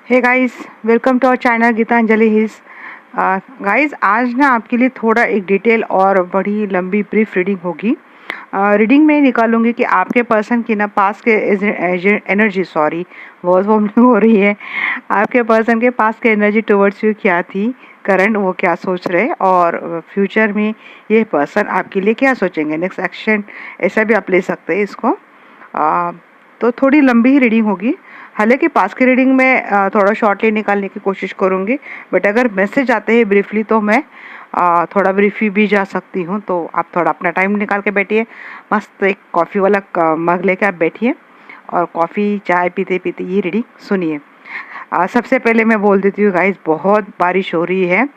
Hey guys, welcome to our channel Gitanjali Hills. Guys, आज ना आपके लिए थोड़ा एक डिटेल और बड़ी लंबी ब्रीफ रीडिंग होगी। रीडिंग में निकालूंगी कि आपके पर्सन की ना पास के एनर्जी, सॉरी बहुत वॉमिटिंग हो रही है। आपके पर्सन के पास के एनर्जी टुवर्ड्स यू क्या थी, करंट वो क्या सोच रहे, और फ्यूचर में ये पर्सन आपके लिए क्या सोचेंगे, नेक्स्ट एक्शन ऐसा भी आप ले सकते हैं इसको। तो थोड़ी लंबी ही रीडिंग होगी। हालांकि पास की रीडिंग में थोड़ा शॉर्टली निकालने की कोशिश करूँगी, बट अगर मैसेज आते हैं ब्रीफली तो मैं थोड़ा ब्रीफली भी जा सकती हूँ। तो आप थोड़ा अपना टाइम निकाल के बैठिए, मस्त एक कॉफ़ी वाला मग लेके आप बैठिए और कॉफ़ी चाय पीते पीते ये रीडिंग सुनिए। सबसे पहले मैं बोल देती हूँ गाइस, बहुत बारिश हो रही है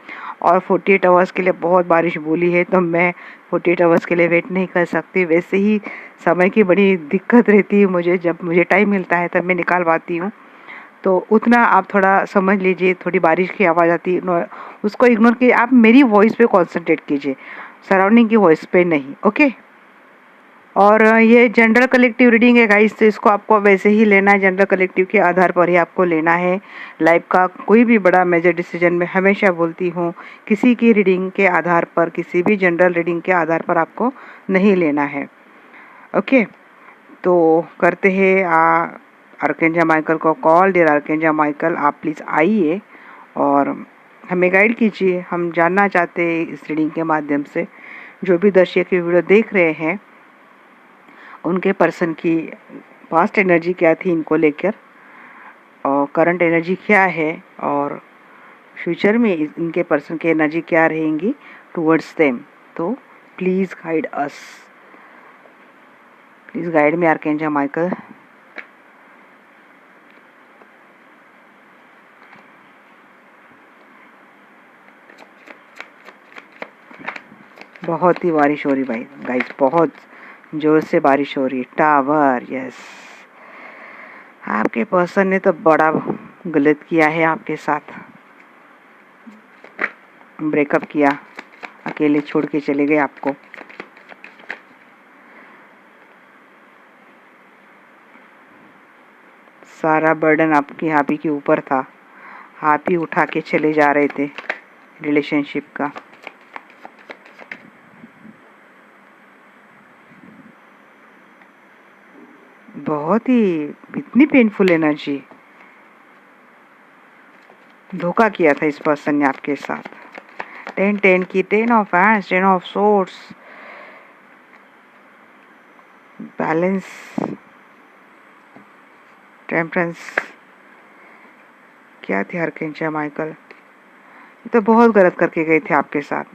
और 48 आवर्स के लिए बहुत बारिश बोली है, तो मैं 48 आवर्स के लिए वेट नहीं कर सकती। वैसे ही समय की बड़ी दिक्कत रहती है मुझे, जब मुझे टाइम मिलता है तब मैं निकाल पाती हूँ। तो उतना आप थोड़ा समझ लीजिए, थोड़ी बारिश की आवाज़ आती है उसको इग्नोर कीजिए, आप मेरी वॉइस पे कॉन्सेंट्रेट कीजिए, सराउंडिंग की वॉइस पे नहीं। ओके। और ये जनरल कलेक्टिव रीडिंग है गाइस, तो इसको आपको वैसे ही लेना है, जनरल कलेक्टिव के आधार पर ही आपको लेना है। लाइफ का कोई भी बड़ा मेजर डिसीजन में हमेशा बोलती हूँ, किसी की रीडिंग के आधार पर, किसी भी जनरल रीडिंग के आधार पर आपको नहीं लेना है। ओके। तो करते हैं आर्कएंजल माइकल को कॉल। डियर आर्कएंजल माइकल, आप प्लीज़ आइए और हमें गाइड कीजिए। हम जानना चाहते हैं इस रीडिंग के माध्यम से, जो भी दर्शक ये वीडियो देख रहे हैं उनके पर्सन की पास्ट एनर्जी क्या थी इनको लेकर, और करंट एनर्जी क्या है, और फ्यूचर में इनके पर्सन की एनर्जी क्या रहेंगी टुवर्ड्स देम। तो please guide us, please guide me archangel Michael. बहुत ही बारिश हो रही भाई गाइस, बहुत जोर से बारिश हो रही है। टावर, यस, आपके पर्सन ने तो बड़ा गलत किया है आपके साथ, ब्रेकअप किया, अकेले छोड़ के चले गए आपको। सारा बर्डन आपकी आप ही के ऊपर था, आप ही उठा के चले जा रहे थे रिलेशनशिप का। बहुत ही इतनी पेनफुल एनर्जी, धोखा किया था इस पर्सन ने आपके साथ। 10 की 10 of hands, 10 of swords, balance, temperance, क्या थे आर्कएंजल माइकल, ये तो बहुत गलत करके गए थे आपके साथ।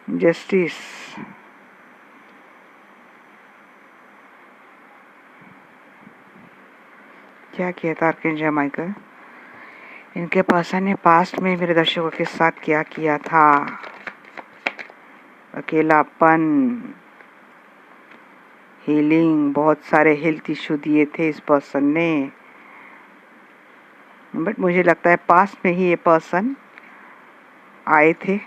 जस्टिस, क्या किया था आर्कएंजल माइकल, इनके पर्सन ने पास्ट में मेरे दर्शकों के साथ क्या किया था। अकेलापन, हीलिंग, बहुत सारे हेल्थ इशू दिए थे इस पर्सन ने, बट मुझे लगता है पास्ट में ही ये पर्सन आए थे।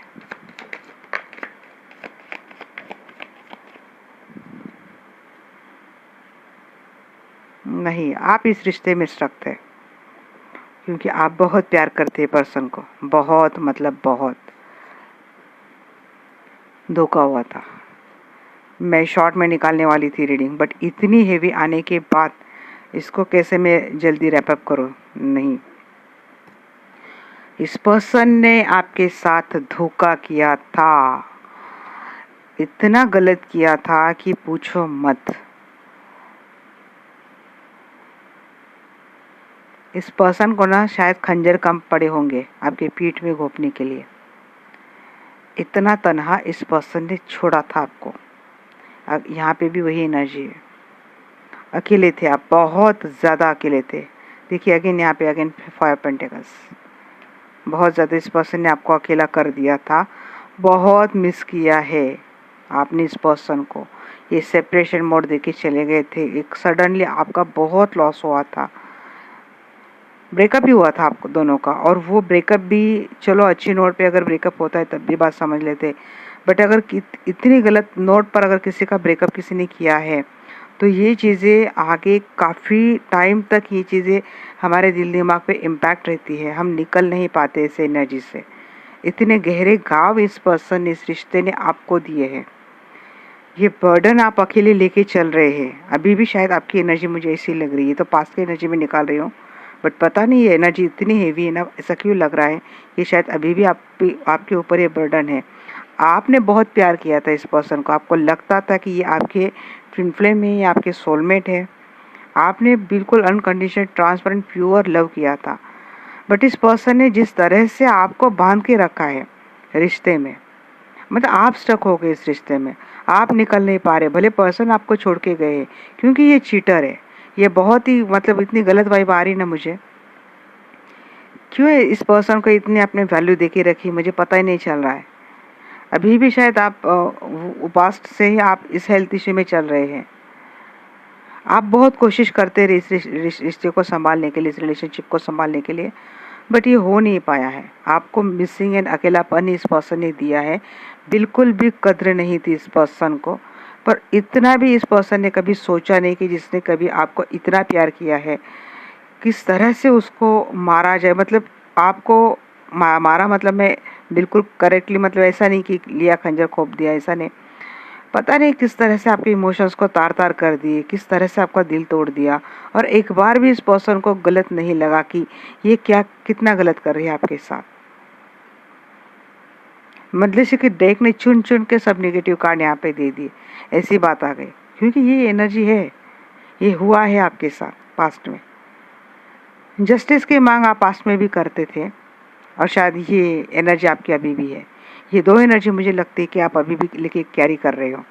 नहीं, आप इस रिश्ते में स्टक थे क्योंकि आप बहुत प्यार करते हैं पर्सन को, बहुत मतलब बहुत। धोखा हुआ था। मैं शॉर्ट में निकालने वाली थी रीडिंग, बट इतनी हेवी आने के बाद इसको कैसे मैं जल्दी रैप अप करूं। नहीं, इस पर्सन ने आपके साथ धोखा किया था, इतना गलत किया था कि पूछो मत। इस पर्सन को ना शायद खंजर कम पड़े होंगे आपके पीठ में घोंपने के लिए, इतना तन्हा इस पर्सन ने छोड़ा था आपको। अब यहाँ पे भी वही एनर्जी है, अकेले थे आप, बहुत ज़्यादा अकेले थे। देखिए अगेन यहाँ पे अगेन 5 पेंटिकल्स, बहुत ज़्यादा इस पर्सन ने आपको अकेला कर दिया था, बहुत मिस किया है आपने इस पर्सन को। ये सेपरेशन मोड देके चले गए थे, एक सडनली आपका बहुत लॉस हुआ था। ब्रेकअप भी हुआ था आपको दोनों का, और वो ब्रेकअप भी चलो अच्छी नोट पे अगर ब्रेकअप होता है तब भी बात समझ लेते, बट अगर इतनी गलत नोट पर अगर किसी का ब्रेकअप किसी ने किया है तो ये चीज़ें आगे काफ़ी टाइम तक ये चीज़ें हमारे दिल दिमाग पे इम्पैक्ट रहती है, हम निकल नहीं पाते इस एनर्जी से। इतने गहरे घाव इस पर्सन ने, इस रिश्ते ने आपको दिए हैं, ये बर्डन आप अकेले लेके चल रहे हैं। अभी भी शायद आपकी एनर्जी मुझे ऐसी लग रही है, तो पास्ट की एनर्जी में निकाल रही हूँ, बट पता नहीं ये एनर्जी इतनी हेवी है ना, ऐसा क्यों लग रहा है कि शायद अभी भी आपके ऊपर ये बर्डन है। आपने बहुत प्यार किया था इस पर्सन को, आपको लगता था कि ये आपके ट्विन फ्लेम है, ये आपके सोलमेट है, आपने बिल्कुल अनकंडीशनल ट्रांसपेरेंट प्योर लव किया था। बट इस पर्सन ने जिस तरह से आपको बांध के रखा है रिश्ते में, मतलब आप स्टक हो गए इस रिश्ते में, आप निकल नहीं पा रहे, भले पर्सन आपको छोड़ के गए, क्योंकि ये चीटर है। ये बहुत ही मतलब इतनी गलत वाइब आ रही ना मुझे, क्यों इस पर्सन को इतनी आपने वैल्यू देके रखी, मुझे पता ही नहीं चल रहा है। अभी भी शायद आप पास्ट से ही आप इस हेल्थ इश्यू में चल रहे हैं। आप बहुत कोशिश करते रहे इस रिश्ते को संभालने के लिए, इस रिलेशनशिप को संभालने के लिए, बट ये हो नहीं पाया है। आपको मिसिंग एंड अकेलापन इस पर्सन ने दिया है, बिल्कुल भी कद्र नहीं थी इस पर्सन को। पर इतना भी इस पर्सन ने कभी सोचा नहीं कि जिसने कभी आपको इतना प्यार किया है, किस तरह से उसको मारा जाए। मतलब आपको मारा मतलब मैं बिल्कुल करेक्टली, मतलब ऐसा नहीं कि लिया खंजर खोप दिया, ऐसा नहीं। पता नहीं किस तरह से आपके इमोशंस को तार तार कर दिए, किस तरह से आपका दिल तोड़ दिया, और एक बार भी इस पर्सन को गलत नहीं लगा कि ये क्या कितना गलत कर रही है आपके साथ। मतलब से कि डेक ने चुन चुन के सब नेगेटिव कार्ड यहाँ पे दे दिए, ऐसी बात आ गई, क्योंकि ये एनर्जी है, ये हुआ है आपके साथ पास्ट में। जस्टिस की मांग आप पास्ट में भी करते थे, और शायद ये एनर्जी आपकी अभी भी है। ये दो एनर्जी मुझे लगती है कि आप अभी भी लेके कैरी कर रहे हो।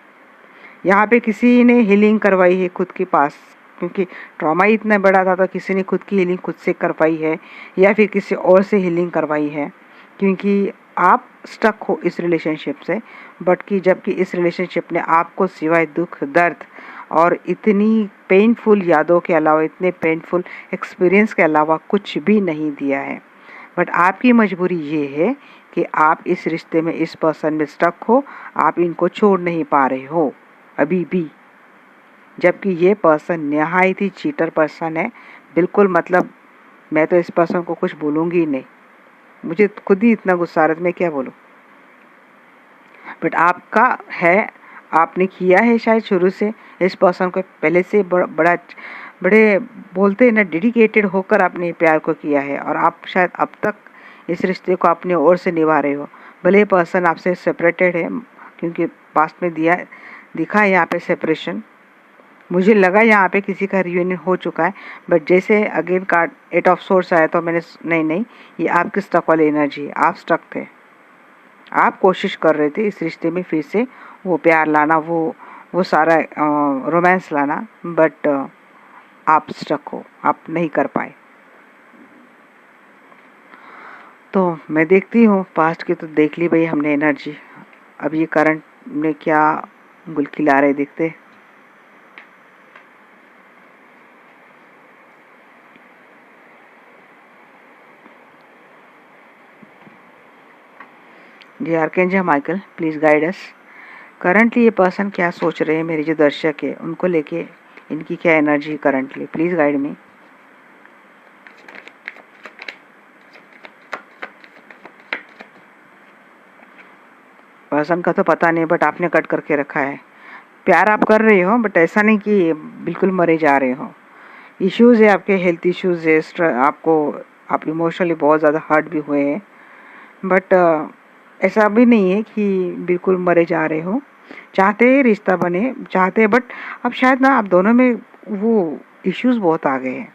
यहाँ पे किसी ने हीलिंग करवाई है खुद के पास, क्योंकि ट्रॉमा इतना बड़ा था तो किसी ने खुद की हीलिंग खुद से करवाई है, या फिर किसी और से हीलिंग करवाई है, क्योंकि आप स्टक हो इस रिलेशनशिप से। बट कि जबकि इस रिलेशनशिप ने आपको सिवाय दुख दर्द और इतनी पेनफुल यादों के अलावा, इतने पेनफुल एक्सपीरियंस के अलावा कुछ भी नहीं दिया है। बट आपकी मजबूरी ये है कि आप इस रिश्ते में, इस पर्सन में स्टक हो, आप इनको छोड़ नहीं पा रहे हो अभी भी। जबकि ये पर्सन नहायत ही चीटर पर्सन है, बिल्कुल। मतलब मैं तो इस पर्सन को कुछ बोलूँगी ही नहीं, मुझे खुद ही इतना गुस्सा आ रहा है, मैं क्या बोलूँ। बट आपका है, आपने किया है शायद शुरू से इस पर्सन को पहले से बड़े बोलते हैं ना, डेडिकेटेड होकर आपने प्यार को किया है, और आप शायद अब तक इस रिश्ते को अपने ओर से निभा रहे हो। भले पर्सन आपसे सेपरेटेड है, क्योंकि पास्ट में दिखा है यहाँ पे सेपरेशन। मुझे लगा यहाँ पे किसी का रियूनियन हो चुका है, बट जैसे अगेन कार्ड 8 ऑफ सोर्स आया तो मैंने नहीं, ये आपकी स्टक वाली एनर्जी है। आप स्टक थे, आप कोशिश कर रहे थे इस रिश्ते में फिर से वो प्यार लाना, वो सारा रोमांस लाना, बट आप स्टक हो, आप नहीं कर पाए। तो मैं देखती हूँ पास्ट की तो देख ली भाई हमने एनर्जी, अब ये करंट में क्या गुल खिला रहे दिखते। जी archangel Michael, please guide us. Currently ये पर्सन क्या सोच रहे हैं, मेरे जो दर्शक है उनको लेके, इनकी क्या energy currently, please guide me. Person का तो पता नहीं, बट आपने कट करके रखा है। प्यार आप कर रहे हो, बट ऐसा नहीं कि बिल्कुल मरे जा रहे हो। इश्यूज़ है आपके, हेल्थ इश्यूज़ है, आप इमोशनली बहुत ज़्यादा हर्ट भी हुए हैं, बट ऐसा भी नहीं है कि बिल्कुल मरे जा रहे हो। चाहते हैं रिश्ता बने, चाहते हैं, बट अब शायद ना आप दोनों में वो इश्यूज़ बहुत आ गए हैं।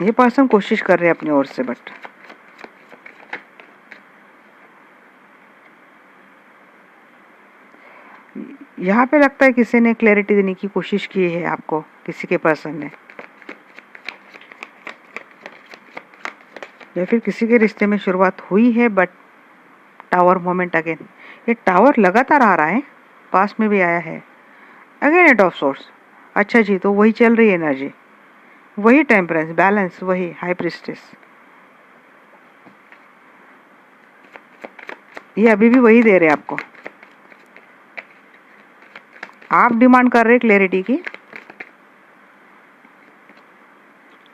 ये पर्सन कोशिश कर रहे हैं अपनी ओर से, बट यहाँ पे लगता है किसी ने क्लैरिटी देने की कोशिश की है आपको, किसी के पर्सन ने, या फिर किसी के रिश्ते में शुरुआत हुई है, बट टावर मोमेंट अगेन, ये टावर लगातार आ रहा है, पास में भी आया है, अगेन 8 ऑफ सोर्स। अच्छा जी, तो वही चल रही है एनर्जी, वही टेम्परेंस, बैलेंस, वही हाई प्रिस्टेस, ये अभी भी वही दे रहे हैं आपको। आप डिमांड कर रहे हैं क्लैरिटी की,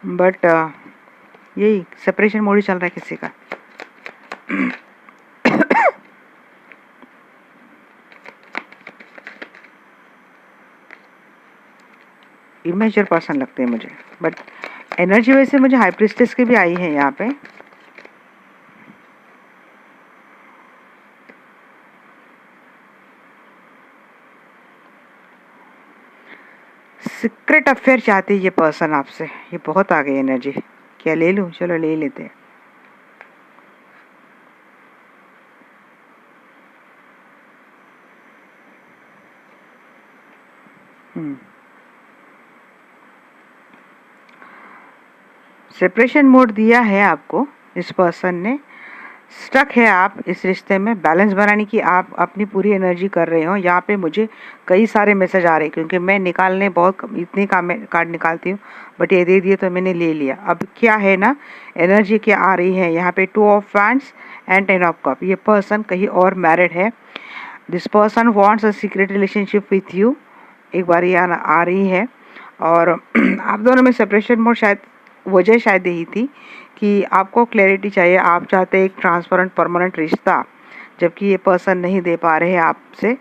बट यही सेपरेशन मोड ही चल रहा है किसी का। इमेचर पर्सन लगते हैं मुझे, बट एनर्जी वैसे मुझे हाई प्रिस्टेस की भी आई है यहाँ पे। सीक्रेट अफेयर चाहती है ये पर्सन आपसे, ये बहुत आ गई एनर्जी। क्या ले लूँ? चलो ले लेते हैं। सेपरेशन मोड दिया है आपको इस पर्सन ने। स्टक है आप इस रिश्ते में, बैलेंस बनाने की आप अपनी पूरी एनर्जी कर रहे हो। यहाँ पे मुझे कई सारे मैसेज आ रहे हैं, क्योंकि मैं निकालने बहुत इतने कार्ड निकालती हूँ, बट ये दे दिए तो मैंने ले लिया। अब क्या है ना, एनर्जी क्या आ रही है यहाँ पे, 2 of wands and 10 of cup. ये पर्सन कहीं और मैरिड है। This person wants a secret relationship with you, एक बार ये आ रही है। और आप दोनों में सेपरेशन मोड शायद वजह शायद यही थी कि आपको क्लैरिटी चाहिए, आप चाहते एक ट्रांसपेरेंट परमानेंट रिश्ता, जबकि ये पर्सन नहीं दे पा रहे हैं आपसे।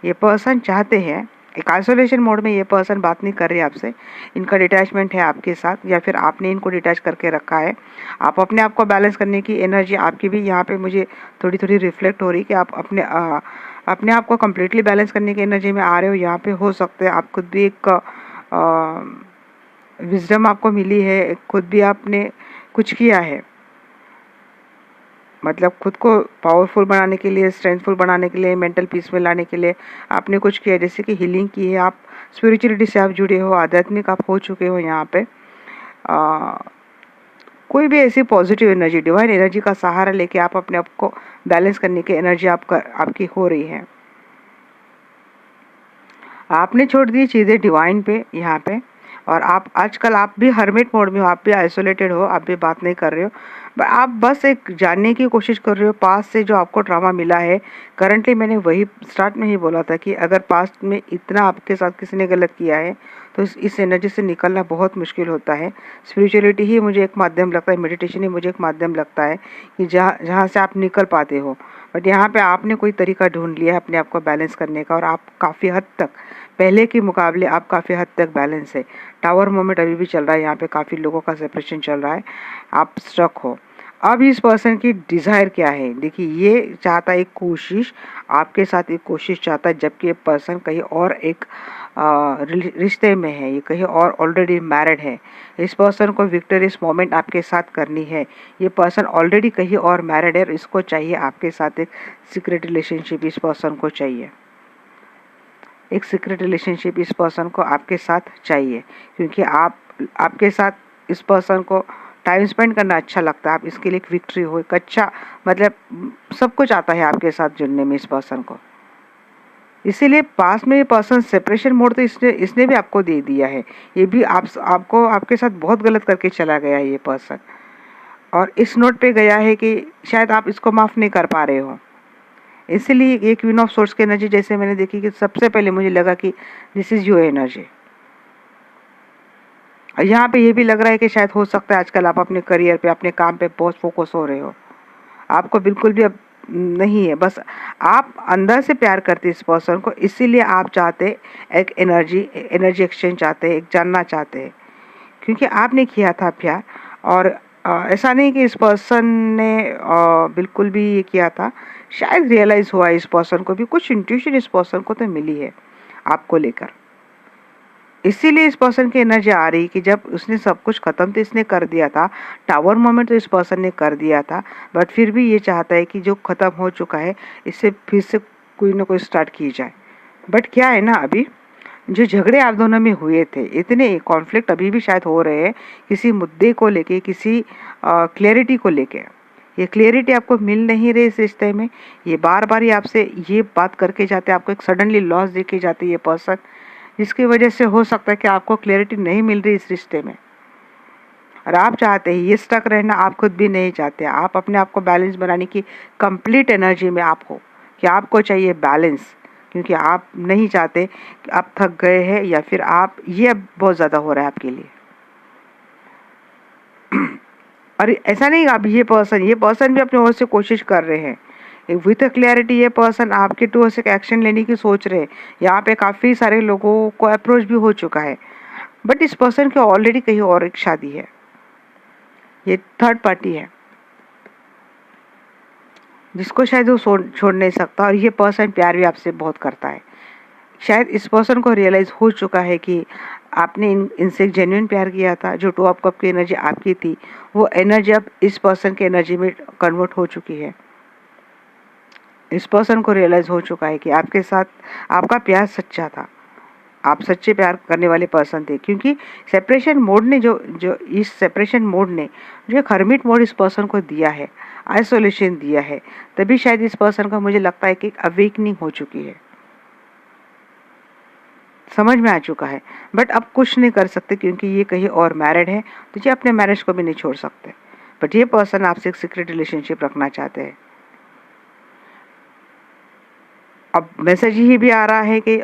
ये पर्सन चाहते हैं एक आइसोलेशन मोड में, ये पर्सन बात नहीं कर रही है आपसे, इनका डिटैचमेंट है आपके साथ, या फिर आपने इनको डिटैच करके रखा है। आप अपने आप को बैलेंस करने की एनर्जी आपकी भी यहाँ पे मुझे थोड़ी थोड़ी रिफ्लेक्ट हो रही कि आप अपने आप को कम्प्लीटली बैलेंस करने की एनर्जी में आ रहे हो। यहाँ पे हो सकता है आप खुद भी एक विजडम आपको मिली है, खुद भी आपने कुछ किया है, मतलब खुद को पावरफुल बनाने के लिए, स्ट्रेंथफुल बनाने के लिए, मेंटल पीस में लाने के लिए आपने कुछ किया, जैसे कि हीलिंग की है। आप स्पिरिचुअलिटी से आप जुड़े हो, आध्यात्मिक आप हो चुके हो। यहाँ पे कोई भी ऐसी पॉजिटिव एनर्जी, डिवाइन एनर्जी का सहारा लेके आप अपने आप को बैलेंस करने की एनर्जी आपकी हो रही है। आपने छोड़ दी चीज़ें डिवाइन पे यहाँ पे, और आजकल आप भी हर्मिट मोड में हो, आप भी आइसोलेटेड हो, आप भी बात नहीं कर रहे हो, आप बस एक जानने की कोशिश कर रहे हो पास्ट से जो आपको ट्रॉमा मिला है। करंटली मैंने वही स्टार्ट में ही बोला था कि अगर पास्ट में इतना आपके साथ किसी ने गलत किया है तो इस एनर्जी से निकलना बहुत मुश्किल होता है। स्पिरिचुअलिटी ही मुझे एक माध्यम लगता है, मेडिटेशन ही मुझे एक माध्यम लगता है कि जहाँ से आप निकल पाते हो। बट यहाँ पे आपने कोई तरीका ढूंढ लिया है अपने आप को बैलेंस करने का, और आप काफ़ी हद तक, पहले के मुकाबले आप काफ़ी हद तक बैलेंस है। टावर मोमेंट अभी भी चल रहा है, यहाँ पे काफ़ी लोगों का सेपरेशन चल रहा है, आप स्ट्रक हो। अब इस पर्सन की डिज़ायर क्या है, देखिए ये चाहता है एक कोशिश, आपके साथ एक कोशिश चाहता है, जबकि ये पर्सन कहीं और एक रिश्ते में है, ये कहीं और ऑलरेडी मैरिड है। इस पर्सन को विक्टोरियस मोमेंट आपके साथ करनी है। ये पर्सन ऑलरेडी कहीं और मैरिड है और इसको चाहिए आपके साथ एक सीक्रेट रिलेशनशिप, इस पर्सन को चाहिए एक सीक्रेट रिलेशनशिप, इस पर्सन को आपके साथ चाहिए, क्योंकि आपके साथ इस पर्सन को टाइम स्पेंड करना अच्छा लगता है। आप इसके लिए एक विक्ट्री हो, एक अच्छा, मतलब सब कुछ आता है आपके साथ जुड़ने में इस पर्सन को। इसीलिए पास में ये पर्सन सेपरेशन मोड तो इसने भी आपको दे दिया है। ये भी आपको आपके साथ बहुत गलत करके चला गया है ये पर्सन, और इस नोट पे गया है कि शायद आप इसको माफ़ नहीं कर पा रहे हो। इसीलिए ये क्वीन ऑफ सोर्स की एनर्जी जैसे मैंने देखी कि सबसे पहले मुझे लगा कि दिस इज़ योर एनर्जी। यहाँ पे ये भी लग रहा है कि शायद हो सकता है आजकल आप अपने करियर पे, अपने काम पे बहुत फोकस हो रहे हो, आपको बिल्कुल भी अब नहीं है, बस आप अंदर से प्यार करते इस पर्सन को, इसीलिए आप चाहते एक एनर्जी एक्सचेंज चाहते हैं, एक जानना चाहते हैं, क्योंकि आपने किया था प्यार। और ऐसा नहीं कि इस पर्सन ने बिल्कुल भी ये किया था, शायद रियलाइज़ हुआ इस पर्सन को भी, कुछ इंट्यूशन इस पर्सन को तो मिली है आपको लेकर। इसीलिए इस पर्सन की एनर्जी आ रही कि जब उसने सब कुछ ख़त्म तो इसने कर दिया था, टावर मोमेंट तो इस पर्सन ने कर दिया था, बट फिर भी ये चाहता है कि जो ख़त्म हो चुका है इससे फिर से कोई ना कोई स्टार्ट की जाए। बट क्या है ना, अभी जो झगड़े आप दोनों में हुए थे, इतने कॉन्फ्लिक्ट अभी भी शायद हो रहे हैं किसी मुद्दे को लेके, किसी क्लैरिटी को लेके। ये क्लैरिटी आपको मिल नहीं रही इस रिश्ते में, ये बार बार ही आपसे ये बात करके जाते हैं, आपको एक सडनली लॉस दे के जाते ये पर्सन, जिसकी वजह से हो सकता है कि आपको क्लैरिटी नहीं मिल रही इस रिश्ते में। और आप चाहते हैं ये स्टक रहना, आप खुद भी नहीं चाहते। आप अपने आप को बैलेंस बनाने की कंप्लीट एनर्जी में आप हो कि आपको चाहिए बैलेंस, क्योंकि आप नहीं चाहते कि आप थक गए हैं या फिर आप ये अब बहुत ज़्यादा हो रहा है आपके लिए। और ऐसा नहीं आप ये पर्सन भी अपनी ओर से कोशिश कर रहे हैं विथ क्लियरिटी। ये पर्सन आपके टू से एक्शन लेने की सोच रहे हैं। यहाँ पे काफ़ी सारे लोगों को अप्रोच भी हो चुका है, बट इस पर्सन की ऑलरेडी कहीं और एक शादी है। ये थर्ड पार्टी है जिसको शायद वो छोड़ नहीं सकता, और ये पर्सन प्यार भी आपसे बहुत करता है। शायद इस पर्सन को रियलाइज़ हो चुका है कि आपने इनसे जेन्युइन प्यार किया था। जो 2 ऑफ कप की एनर्जी आपकी थी, वो एनर्जी अब इस पर्सन की एनर्जी में कन्वर्ट हो चुकी है। इस पर्सन को रियलाइज़ हो चुका है कि आपके साथ आपका प्यार सच्चा था, आप सच्चे प्यार करने वाले पर्सन थे। क्योंकि सेपरेशन मोड ने जो इस सेपरेशन मोड ने जो एक हर्मिट मोड इस पर्सन को दिया है, आइसोलेशन दिया है, तभी शायद इस पर्सन को मुझे लगता है कि एक अवेकनिंग हो चुकी है, समझ में आ चुका है। बट अब कुछ नहीं कर सकते क्योंकि ये कहीं और मैरिड है, तो ये अपने मैरिज को भी नहीं छोड़ सकते। बट ये पर्सन आपसे एक सीक्रेट रिलेशनशिप रखना चाहते हैं। अब मैसेज ही भी आ रहा है कि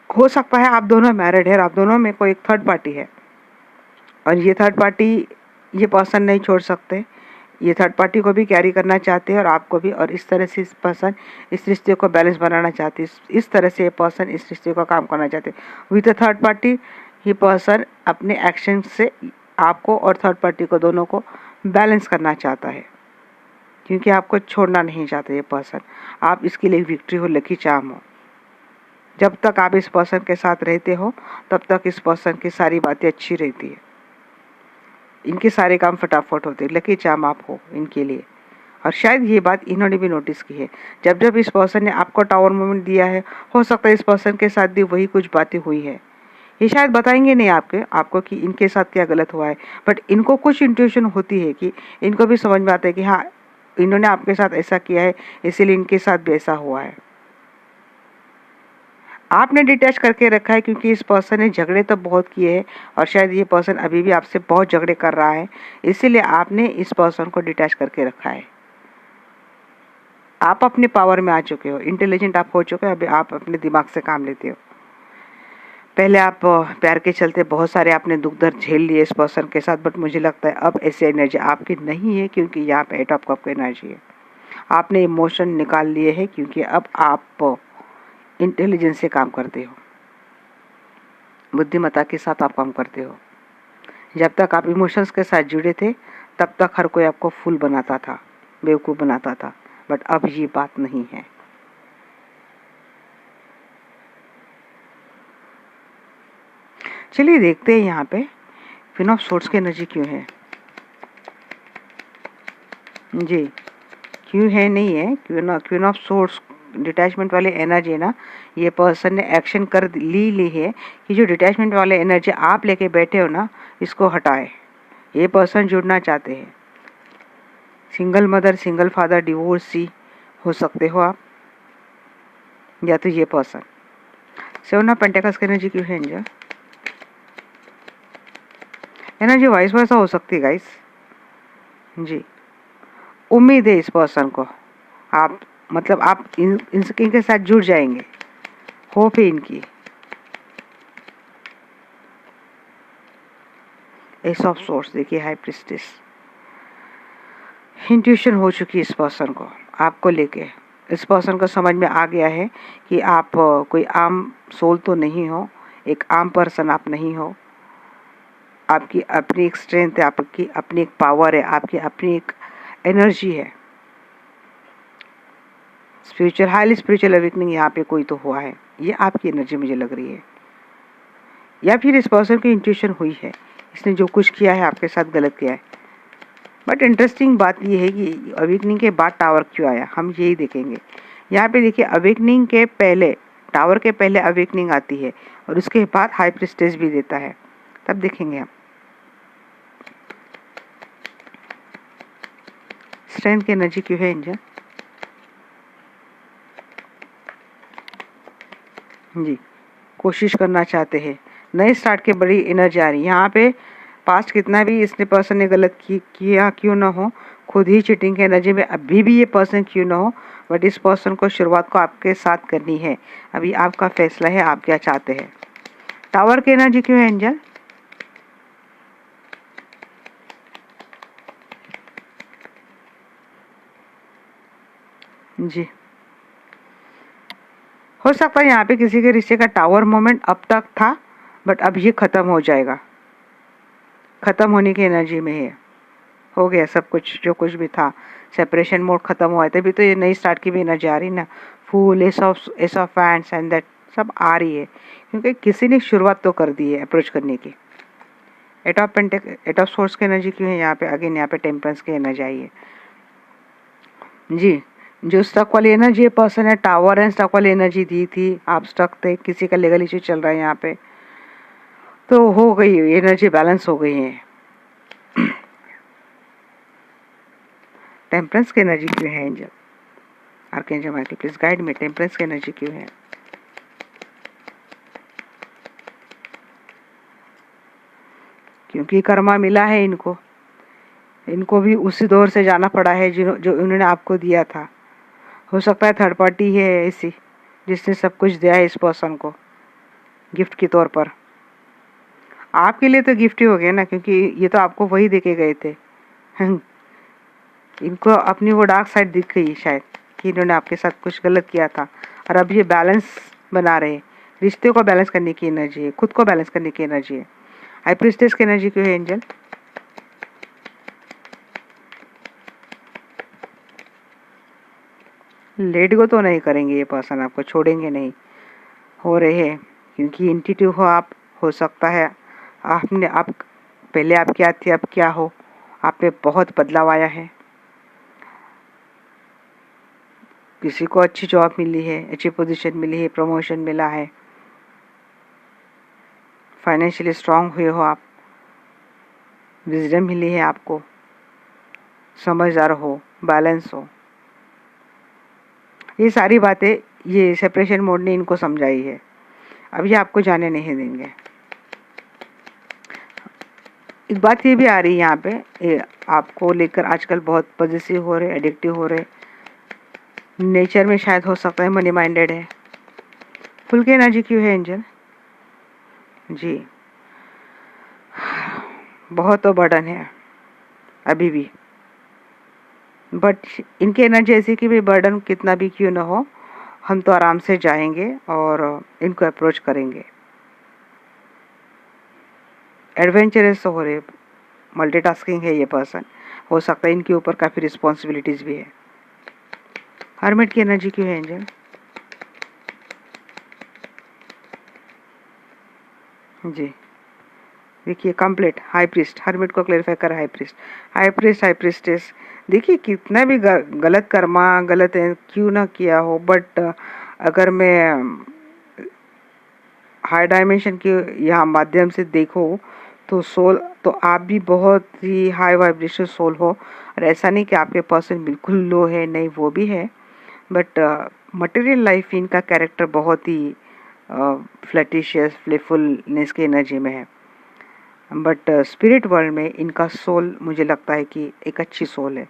हो सकता है आप दोनों मैरिड है और आप दोनों में कोई एक थर्ड पार्टी है, और ये थर्ड पार्टी ये पर्सन नहीं छोड़ सकते। ये थर्ड पार्टी को भी कैरी करना चाहते हैं और आपको भी, और इस तरह से इस पर्सन इस रिश्ते को बैलेंस बनाना चाहते हैं। इस तरह से ये पर्सन इस रिश्ते का काम करना चाहते हैं विद अ थर्ड पार्टी। ये पर्सन अपने एक्शन से आपको और थर्ड पार्टी को दोनों को बैलेंस करना चाहता है, क्योंकि आपको छोड़ना नहीं चाहता ये पर्सन। आप इसके लिए विक्ट्री हो, लकी चार्म हो। जब तक आप इस पर्सन के साथ रहते हो तब तक इस पर्सन की सारी बातें अच्छी रहती है, इनके सारे काम फटाफट होते हैं। लकी चार्म आप हो इनके लिए। और शायद ये बात इन्होंने भी नोटिस की है। जब जब इस पर्सन ने आपको टावर मोमेंट दिया है, हो सकता है इस पर्सन के साथ भी वही कुछ बातें हुई है। ये शायद बताएंगे नहीं आपको कि इनके साथ क्या गलत हुआ है, बट इनको कुछ इंट्यूशन होती है कि इनको भी समझ में आता है कि हाँ, इन्होंने आपके साथ ऐसा किया है, इसीलिए इनके साथ भी ऐसा हुआ है। आपने डिटैच करके रखा है क्योंकि इस पर्सन ने झगड़े तो बहुत किए हैं, और शायद ये पर्सन अभी भी आपसे बहुत झगड़े कर रहा है, इसीलिए आपने इस पर्सन को डिटैच करके रखा है। आप अपने पावर में आ चुके हो, इंटेलिजेंट आप हो चुके हो, अभी आप अपने दिमाग से काम लेते हो। पहले आप प्यार के चलते बहुत सारे आपने दुख दर्द झेल लिए इस पर्सन के साथ, बट मुझे लगता है अब ऐसी एनर्जी आपकी नहीं है, क्योंकि यहाँ पे 8 ऑफ कप की एनर्जी है। आपने इमोशन निकाल लिए हैं, क्योंकि अब आप इंटेलिजेंस से काम करते हो, बुद्धिमत्ता के साथ आप काम करते हो। जब तक आप इमोशंस के साथ जुड़े थे तब तक हर कोई आपको फूल बनाता था, बेवकूफ़ बनाता था, बट अब ये बात नहीं है। चलिए देखते हैं यहाँ पे क्वीन ऑफ सोर्ड्स की एनर्जी क्यों है। जी, क्यों है नहीं है, क्वीन ऑफ सोर्ड्स डिटैचमेंट वाले एनर्जी है ना, ये पर्सन ने एक्शन कर ली है कि जो डिटैचमेंट वाले एनर्जी आप लेके बैठे हो ना, इसको हटाए। ये पर्सन जुड़ना चाहते हैं। Single mother, single father, divorcee हो सकते हो आप, या तो ये पर्सन। 7 ऑफ पेंटिकल्स की एनर्जी क्यों है एंजल? एनर्जी वाइस वर्सा हो सकती है गाइस। जी, उम्मीद है इस पर्सन को, आप मतलब आप इनके साथ जुड़ जाएंगे, होप है इनकी। एस ऑफ सोर्स देखिए, हाई प्रिस्टेस। इंट्यूशन हो चुकी है इस पर्सन को आपको लेके। इस पर्सन को समझ में आ गया है कि आप कोई आम सोल तो नहीं हो, एक आम पर्सन आप नहीं हो। आपकी अपनी एक स्ट्रेंथ है, आपकी अपनी एक पावर है, आपकी अपनी एक एनर्जी है। स्पिरिचुअल, हाईली स्पिरिचुअल अवेकनिंग यहाँ पे कोई तो हुआ है, ये आपकी एनर्जी मुझे लग रही है। या फिर इस पर्सन की इंट्यूशन हुई है, इसने जो कुछ किया है आपके साथ गलत किया है। बट इंटरेस्टिंग बात ये है कि अवेकनिंग के बाद टावर क्यों आया, हम यही देखेंगे। यहाँ पे देखिए, अवेकनिंग के पहले, टावर के पहले अवेकनिंग आती है और उसके बाद हाई प्रिस्टेस भी देता है, तब देखेंगे हम। स्ट्रेंथ की एनर्जी क्यों है एंजल? जी, कोशिश करना चाहते हैं, नए स्टार्ट की बड़ी एनर्जी आ रही है यहाँ पे। पास्ट कितना भी इसने पर्सन ने गलत किया क्यों ना हो, खुद ही चीटिंग के एनर्जी में अभी भी ये पर्सन क्यों ना हो, बट इस पर्सन को शुरुआत को आपके साथ करनी है। अभी आपका फैसला है, आप क्या चाहते हैं। टावर की एनर्जी क्यों है एंजल? जी, हो सकता है यहाँ पे किसी के रिश्ते का टावर मोमेंट अब तक था, बट अब ये खत्म हो जाएगा, खत्म होने की एनर्जी में है। हो गया सब कुछ, जो कुछ भी था, सेपरेशन मोड खत्म हुआ है, तभी तो ये नई स्टार्ट की भी एनर्जी आ रही ना। Fool, ace of hands and that सब आ रही है, क्योंकि किसी ने शुरुआत तो कर दी है अप्रोच करने की। एट ऑफ सोर्स की एनर्जी क्यों है यहाँ पे? अगेन यहाँ पे टेम्परेंस की एनर्जी आई है। जी, जो स्टक वाली एनर्जी पर्सन है, टावर एंड स्टक वाली एनर्जी दी थी, आप स्टक थे, किसी का लीगल इश्यू चल रहा है यहाँ पे, तो हो गई एनर्जी, बैलेंस हो गई है। टेम्परेंस की एनर्जी क्यों है angel? Archangel Michael please guide में, टेम्परेंस की एनर्जी क्यों है? क्योंकि कर्मा मिला है इनको, इनको भी उसी दौर से जाना पड़ा है जो उन्होंने आपको दिया था। हो सकता है थर्ड पार्टी है ऐसी जिसने सब कुछ दिया है इस पर्सन को गिफ्ट के तौर पर। आपके लिए तो गिफ्ट ही हो गया ना, क्योंकि ये तो आपको वही देके गए थे। इनको अपनी वो डार्क साइड दिख गई शायद, कि इन्होंने आपके साथ कुछ गलत किया था, और अब ये बैलेंस बना रहे हैं। रिश्ते को बैलेंस करने की एनर्जी है, खुद को बैलेंस करने की एनर्जी है। हाई प्रीस्टेस की एनर्जी क्यों है एंजल? लेट गो तो नहीं करेंगे ये पर्सन, आपको छोड़ेंगे नहीं, हो रहे हैं, क्योंकि इंट्यूटिव हो आप। हो सकता है आपने, आप पहले आप क्या थे अब क्या हो, आप में बहुत बदलाव आया है। किसी को अच्छी जॉब मिली है, अच्छी पोजीशन मिली है, प्रमोशन मिला है, फाइनेंशियली स्ट्रांग हुए हो आप, विजडम मिली है आपको, समझदार हो, बैलेंस हो। ये सारी बातें ये सेपरेशन मोड ने इनको समझाई है। अब ये आपको जाने नहीं देंगे। एक बात ये भी आ रही है यहाँ पे, आपको लेकर आजकल बहुत पॉजिटिव हो रहे, एडिक्टिव हो रहे, नेचर में शायद हो सकता है मनी माइंडेड है। फुल की एनर्जी क्यों है एंजल? जी, बहुत तो बर्डन है अभी भी, बट इनकी एनर्जी ऐसी कि भी बर्डन कितना भी क्यों ना हो, हम तो आराम से जाएंगे और इनको अप्रोच करेंगे। एडवेंचरस हो रहे, मल्टीटास्किंग है ये पर्सन, हो सकता है इनके ऊपर काफ़ी रिस्पॉन्सिबिलिटीज़ भी है। हर्मिट की एनर्जी क्यों है एंजल? जी, देखिए कंप्लीट हाई प्रीस्ट, हर्मिट को क्लेरिफाई कर, high priest, high priest, high priestess. देखिए कितना भी गलत कर्मा, गलत क्यों ना किया हो, बट अगर मैं हाई डायमेंशन के यहाँ माध्यम से देखो तो सोल, तो आप भी बहुत ही हाई वाइब्रेशन सोल हो। और ऐसा नहीं कि आपके पर्सन बिल्कुल लो है, नहीं, वो भी है, बट मटेरियल लाइफ इनका कैरेक्टर बहुत ही फ्लैटिशियस, प्लेफुलनेस की एनर्जी में है, बट स्पिरिट वर्ल्ड में इनका सोल मुझे लगता है कि एक अच्छी सोल है,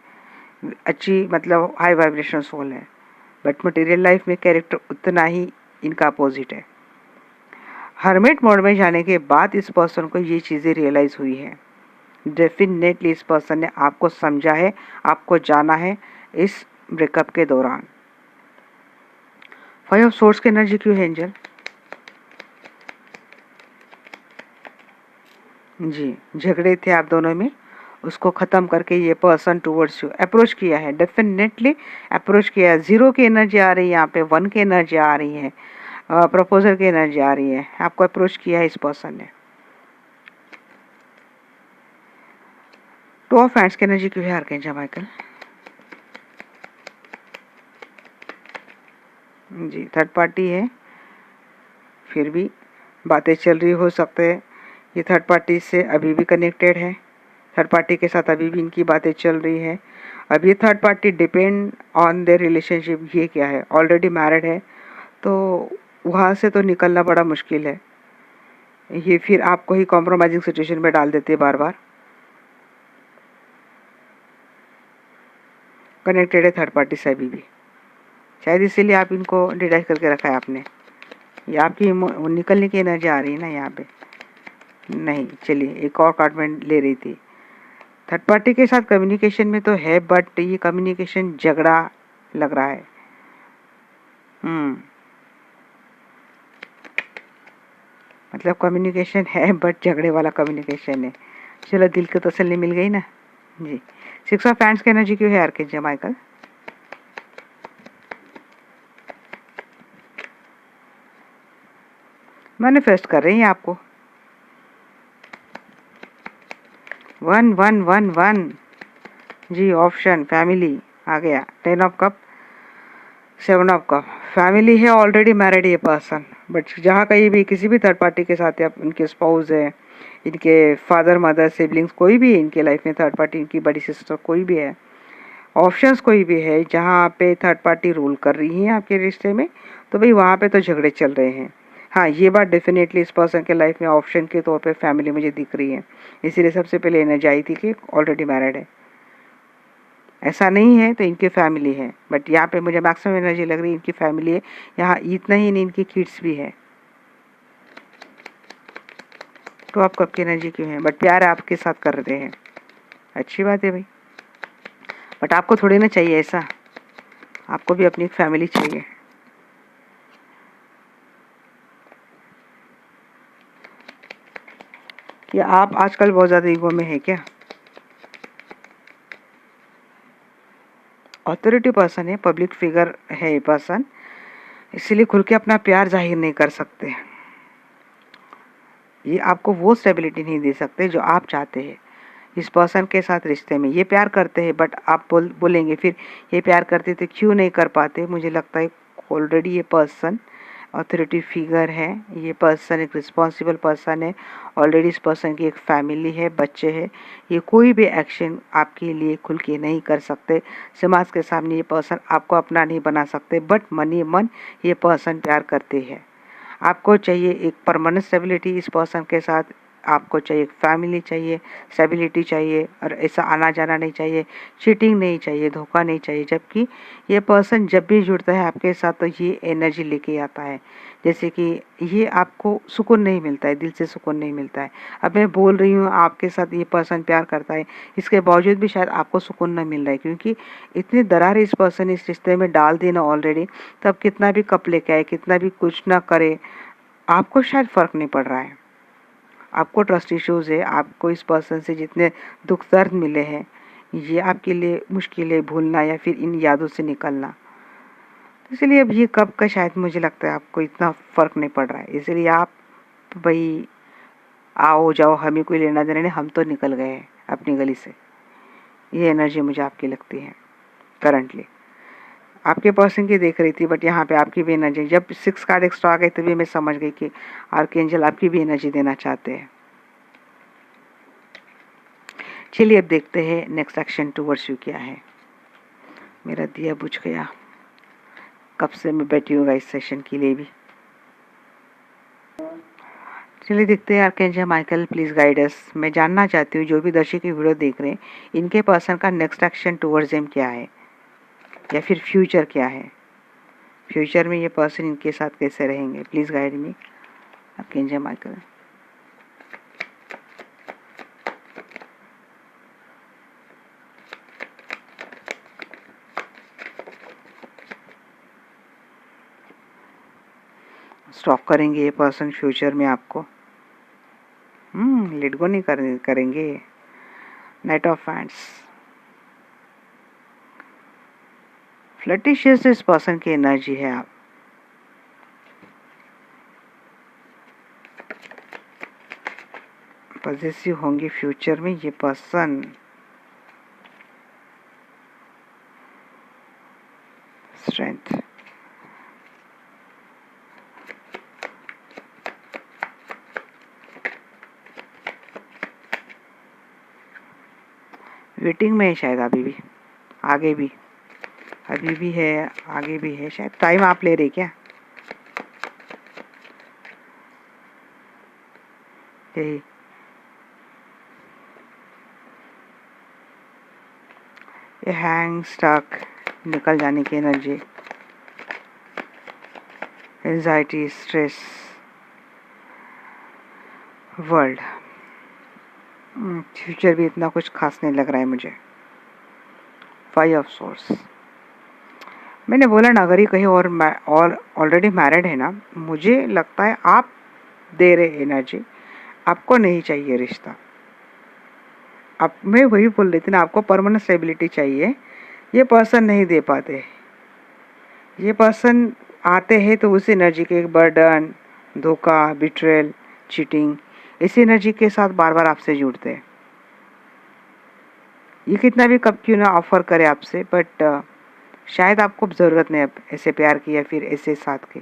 अच्छी मतलब हाई वाइब्रेशन सोल है, बट मटेरियल लाइफ में कैरेक्टर उतना ही इनका अपोजिट है। हर्मिट मोड में जाने के बाद इस पर्सन को ये चीज़ें रियलाइज़ हुई है। डेफिनेटली इस पर्सन ने आपको समझा है, आपको जाना है इस ब्रेकअप के दौरान। फाइव ऑफ सोर्स की एनर्जी क्यों है एंजल? जी, झगड़े थे आप दोनों में, उसको ख़त्म करके ये पर्सन टूवर्ड्स यू अप्रोच किया है, डेफिनेटली अप्रोच किया है। 0 की एनर्जी आ रही है यहाँ पे, 1 की एनर्जी आ रही है, प्रपोजल की एनर्जी आ रही है, आपको अप्रोच किया है इस पर्सन ने। 2 ऑफ हैंड्स की एनर्जी क्यों है आर्कएंजल माइकल? जी, थर्ड पार्टी है, फिर भी बातें चल रही, हो सकते हैं ये थर्ड पार्टी से अभी भी कनेक्टेड है, थर्ड पार्टी के साथ अभी भी इनकी बातें चल रही है। अभी third party depend on their relationship, ये क्या है, ऑलरेडी मैरिड है, तो वहाँ से तो निकलना बड़ा मुश्किल है। ये फिर आपको ही कॉम्प्रोमाइजिंग सिचुएशन में डाल देते हैं बार बार। कनेक्टेड है थर्ड पार्टी से अभी भी, शायद इसीलिए आप इनको डिटैच करके रखा है आपने। ये आपकी निकलने की एनर्जी आ रही है ना यहाँ पे। नहीं, चलिए एक और कार्ड में ले रही थी। थर्ड पार्टी के साथ कम्युनिकेशन में तो है, बट ये कम्युनिकेशन झगड़ा लग रहा है। मतलब कम्युनिकेशन है बट झगड़े वाला कम्युनिकेशन है। चलो दिल को तसल्ली मिल गई ना जी। 6 ऑफ हैंड्स की एनर्जी क्यों है आर्कएंजल माइकल? मैनिफेस्ट कर रही हैं आपको। 1 1 1 1 जी। ऑप्शन फैमिली आ गया। 10 of cup, 7 of cup. Family है, ऑलरेडी मैरिड ये पर्सन, बट जहाँ कहीं भी किसी भी थर्ड पार्टी के साथ, या इनके स्पाउस है, इनके फादर मदर सिबलिंग्स, कोई भी है इनके लाइफ में थर्ड पार्टी, इनकी बड़ी सिस्टर कोई भी है, ऑप्शंस कोई भी है जहाँ पे थर्ड पार्टी रूल कर रही है आपके रिश्ते में, तो भाई वहाँ पे तो झगड़े चल रहे हैं। हाँ, ये बात डेफिनेटली इस पर्सन के लाइफ में ऑप्शन के तौर पे फैमिली मुझे दिख रही है, इसीलिए सबसे पहले एनर्जी आई थी कि ऑलरेडी मैरिड है। ऐसा नहीं है तो इनकी फैमिली है, बट यहाँ पे मुझे मैक्सिमम एनर्जी लग रही है इनकी फैमिली है। यहाँ इतना ही नहीं, इनकी किड्स भी है। तो आप कब की एनर्जी क्यों है? बट प्यार आपके साथ कर रहे हैं, अच्छी बात है भाई। बट आपको थोड़ी ना चाहिए ऐसा, आपको भी अपनी एक फैमिली चाहिए। या आप आजकल बहुत ज़्यादा ईगो में है क्या? अथॉरिटी पर्सन है, पब्लिक फिगर है ये पर्सन, इसीलिए खुल के अपना प्यार जाहिर नहीं कर सकते। ये आपको वो स्टेबिलिटी नहीं दे सकते जो आप चाहते हैं इस पर्सन के साथ रिश्ते में। ये प्यार करते हैं, बट आप बोलेंगे फिर ये प्यार करते थे क्यों नहीं कर पाते? मुझे लगता है ऑलरेडी ये पर्सन अथॉरिटी फिगर है, ये पर्सन एक रिस्पॉन्सिबल पर्सन है, ऑलरेडी इस पर्सन की एक फैमिली है, बच्चे हैं। ये कोई भी एक्शन आपके लिए खुल के नहीं कर सकते। समाज के सामने ये पर्सन आपको अपना नहीं बना सकते, बट मन ही मन ये पर्सन प्यार करते हैं। आपको चाहिए एक परमानेंट स्टेबिलिटी इस पर्सन के साथ, आपको चाहिए फैमिली चाहिए, स्टेबिलिटी चाहिए, और ऐसा आना जाना नहीं चाहिए, चीटिंग नहीं चाहिए, धोखा नहीं चाहिए। जबकि ये पर्सन जब भी जुड़ता है आपके साथ तो ये एनर्जी लेके आता है, जैसे कि ये आपको सुकून नहीं मिलता है, दिल से सुकून नहीं मिलता है। अब मैं बोल रही हूँ आपके साथ ये पर्सन प्यार करता है, इसके बावजूद भी शायद आपको सुकून नहीं मिल रहा है, क्योंकि इतनी दरार इस पर्सन इस रिश्ते में डाल दी ना ऑलरेडी। तब कितना भी कप लेके आए, कितना भी कुछ ना करे, आपको शायद फ़र्क नहीं पड़ रहा है। आपको ट्रस्ट इश्यूज़ है, आपको इस पर्सन से जितने दुख दर्द मिले हैं, ये आपके लिए मुश्किल है भूलना या फिर इन यादों से निकलना। इसलिए अब ये कब का शायद मुझे लगता है आपको इतना फ़र्क नहीं पड़ रहा है, इसलिए आप भाई आओ जाओ, हमें कोई लेना देना नहीं, हम तो निकल गए हैं अपनी गली से। ये एनर्जी मुझे आपकी लगती है करंटली। आपके पर्सन की देख रही थी, बट यहाँ पे आपकी भी एनर्जी, जब 6 कार्ड एक्स्ट्रा आ गए तभी मैं समझ गई कि आर्कएंजल आपकी भी एनर्जी देना चाहते हैं। चलिए अब देखते हैं नेक्स्ट एक्शन टूवर्ड्स यू क्या है। मेरा दिया बुझ गया, कब से मैं बैठी हूँ इस सेशन के लिए भी। चलिए देखते हैं आर्कएंजल माइकल प्लीज़ गाइड अस। मैं जानना चाहती हूँ जो भी दर्शक की वीडियो देख रहे हैं, इनके पर्सन का नेक्स्ट एक्शन टूवर्ड्स देम क्या है, या फिर फ्यूचर क्या है। फ्यूचर में ये पर्सन इनके साथ कैसे रहेंगे, please guide me archangel Michael. Stop करेंगे ये पर्सन फ्यूचर में आपको, लेट गो नहीं करेंगे। नाइट ऑफ हैंड्स, फ्लर्टिशियस इस पर्सन की एनर्जी है। आप पॉजिटिव होंगे फ्यूचर में ये पर्सन। स्ट्रेंथ, वेटिंग में है शायद अभी भी, आगे भी, अभी भी है, आगे भी है। शायद टाइम आप ले रहे क्या? यही ये हैंग स्टक, निकल जाने की energy, anxiety, stress, world. Future भी इतना कुछ खास नहीं लग रहा है मुझे। 5 ऑफ सोर्स। मैंने बोला ना, अगर ये कहीं और ऑलरेडी मैरिड है ना, मुझे लगता है आप दे रहे एनर्जी, आपको नहीं चाहिए रिश्ता। अब मैं वही बोल रही थी ना, आपको परमानेंट स्टेबिलिटी चाहिए, ये पर्सन नहीं दे पाते। ये पर्सन आते हैं तो उस एनर्जी के बर्डन, धोखा, बिट्रेल, चीटिंग, इस एनर्जी के साथ बार बार आपसे जुड़ते हैं। ये कितना भी कब क्यों ना ऑफर करे आपसे, बट शायद आपको ज़रूरत नहीं अब ऐसे प्यार की या फिर ऐसे साथ की।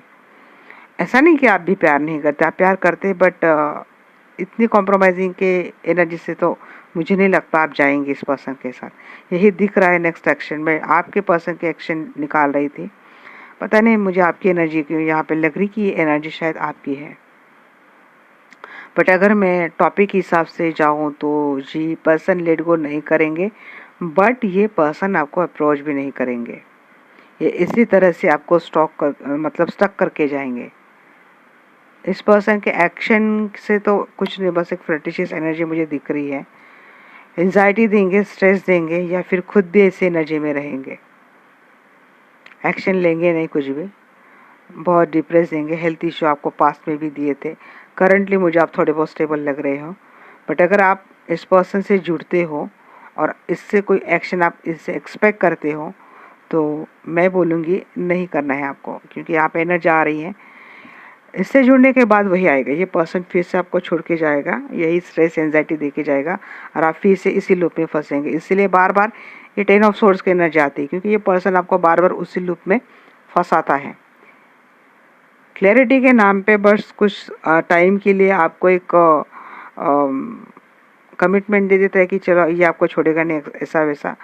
ऐसा नहीं कि आप भी प्यार नहीं करते, आप प्यार करते, बट इतनी कॉम्प्रोमाइजिंग के एनर्जी से तो मुझे नहीं लगता आप जाएंगे इस पर्सन के साथ। यही दिख रहा है नेक्स्ट एक्शन में। आपके पर्सन के एक्शन निकाल रही थी, पता नहीं मुझे आपकी एनर्जी क्यों यहाँ पे लग रही कि ये एनर्जी शायद आपकी है। बट अगर मैं टॉपिक के हिसाब से जाऊँ तो जी, पर्सन लेट गो नहीं करेंगे, बट ये पर्सन आपको अप्रोच भी नहीं करेंगे। ये इसी तरह से आपको मतलब स्टक करके जाएंगे। इस पर्सन के एक्शन से तो कुछ नहीं, बस एक फ्लर्टिशियस एनर्जी मुझे दिख रही है। एंजाइटी देंगे, स्ट्रेस देंगे, या फिर खुद भी ऐसी एनर्जी में रहेंगे। एक्शन लेंगे नहीं कुछ भी, बहुत डिप्रेस देंगे। हेल्थ इशू आपको पास्ट में भी दिए थे। करंटली मुझे आप थोड़े बहुत स्टेबल लग रहे हो, बट अगर आप इस पर्सन से जुड़ते हो और इससे कोई एक्शन आप इससे एक्सपेक्ट करते हो, तो मैं बोलूँगी नहीं करना है आपको, क्योंकि आप एनर्जी आ रही है। इससे जुड़ने के बाद वही आएगा, ये पर्सन फिर से आपको छोड़ के जाएगा, यही स्ट्रेस एंजाइटी दे के जाएगा और आप फिर से इसी लूप में फंसेंगे। इसीलिए बार बार ये 10 ऑफ सोर्स की एनर्जी आती है, क्योंकि ये पर्सन आपको बार बार उसी लूप में फंसाता है। क्लैरिटी के नाम पे बस कुछ टाइम के लिए आपको एक कमिटमेंट दे देता है कि चलो ये आपको छोड़ेगा नहीं, ऐसा वैसा,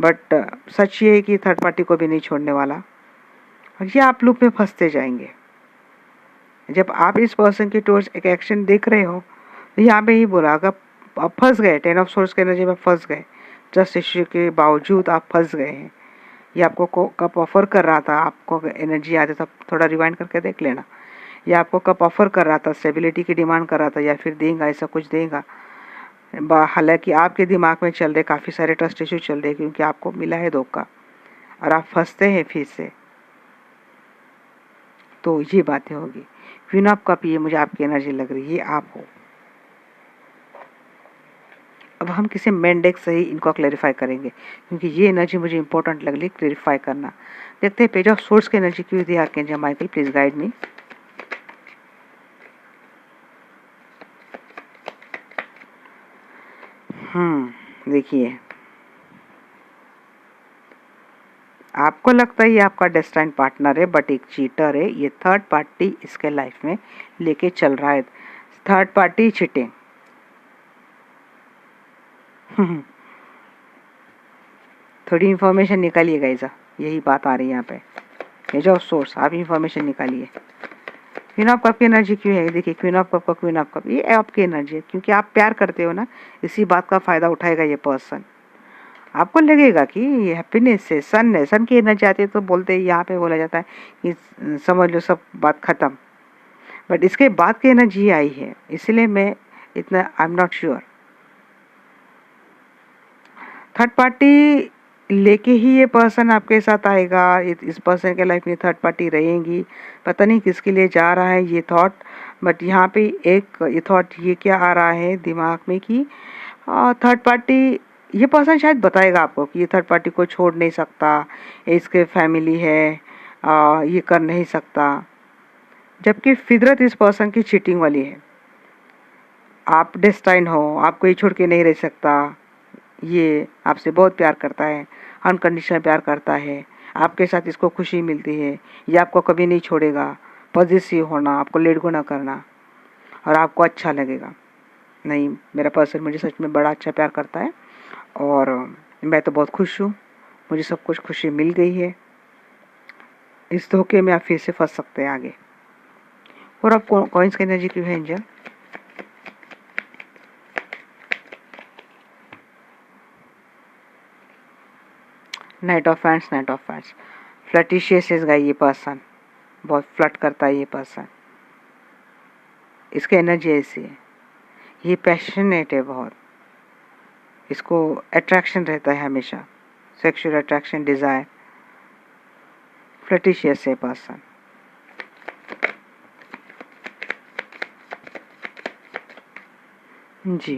बट सच ये है कि थर्ड पार्टी को भी नहीं छोड़ने वाला, और ये आप लूप में फंसते जाएंगे। जब आप इस पर्सन की टूवर्ड्स एक एक्शन देख रहे हो, तो यहाँ पे ही बोला, अगर आप फंस गए, 10 ऑफ सोर्स के एनर्जी में फंस गए, ट्रस्ट इश्यू के बावजूद आप फंस गए हैं, ये आपको कब ऑफर कर रहा था, आपको एनर्जी आती था, थोड़ा रिवाइंड करके देख लेना, ये आपको कब ऑफर कर रहा था, स्टेबिलिटी की डिमांड कर रहा था, या फिर देगा, ऐसा कुछ देगा। हालांकि आपके दिमाग में चल रहे काफ़ी सारे ट्रस्ट इश्यू चल रहे, क्योंकि आपको मिला है धोखा और आप फंसते हैं फिर से। तो ये बातें होगी। क्वीन ऑफ कप, ये मुझे आपकी एनर्जी लग रही है, ये आप हो। अब हम किसी मेंडेक से ही इनको क्लैरिफाई करेंगे, क्योंकि ये एनर्जी मुझे इंपॉर्टेंट लग रही है क्लैरिफाई करना। देखते हैं पेज ऑफ सोर्स की एनर्जी क्यों दी archangel Michael, please guide me. देखिए, आपको लगता है ये आपका डेस्टाइन्ड पार्टनर है, बट एक चीटर है, ये थर्ड पार्टी इसके लाइफ में लेके चल रहा है। Third party cheating. थोड़ी इंफॉर्मेशन निकालिए गाइस, यही बात आ रही है यहाँ पे। ये जो सोर्स, आप इंफॉर्मेशन निकालिए। क्वीन ऑफ कप की एनर्जी क्यों है? देखिए, क्वीन ऑफ कप का क्वीन ऑफ कप, ये आपकी एनर्जी है, क्योंकि आप प्यार करते हो ना, इसी बात का फायदा उठाएगा ये पर्सन। आपको लगेगा कि ये हैप्पीनेस है, सन है, सन की एनर्जी आती है तो बोलते हैं, यहाँ पे बोला जाता है कि समझ लो सब बात खत्म, बट इसके बाद की एनर्जी आई है, इसलिए मैं इतना I am not sure. Third party लेके ही ये पर्सन आपके साथ आएगा, इस पर्सन के लाइफ में थर्ड पार्टी रहेगी, पता नहीं किसके लिए जा रहा है ये थॉट। बट यहाँ पे एक ये थॉट ये क्या आ रहा है दिमाग में कि थर्ड पार्टी, ये पर्सन शायद बताएगा आपको कि ये थर्ड पार्टी को छोड़ नहीं सकता, इसके फैमिली है, ये कर नहीं सकता, जबकि फितरत इस पर्सन की चीटिंग वाली है। आप डेस्टाइन हो, आपको ये छोड़ के नहीं रह सकता, ये आपसे बहुत प्यार करता है, अनकंडीशनल प्यार करता है, आपके साथ इसको खुशी मिलती है, ये आपको कभी नहीं छोड़ेगा। पॉजिटिव होना, आपको लेट गो ना करना, और आपको अच्छा लगेगा। नहीं, मेरा पर्सन मुझे सच में बड़ा अच्छा प्यार करता है और मैं तो बहुत खुश हूँ, मुझे सब कुछ खुशी मिल गई है। इस धोखे में आप फिर से फंस सकते हैं आगे। और अब कॉइन्स की एनर्जी क्यों है angel? Knight of hands, knight of hands. Flirtatious is guys ये पर्सन, बहुत फ्लर्ट करता है ये पर्सन, इसकी एनर्जी ऐसी है। ये पैशनेट है बहुत, इसको अट्रैक्शन रहता है हमेशा, सेक्सुअल अट्रैक्शन, डिजायर। फ्लटिशियस है पर्सन। जी,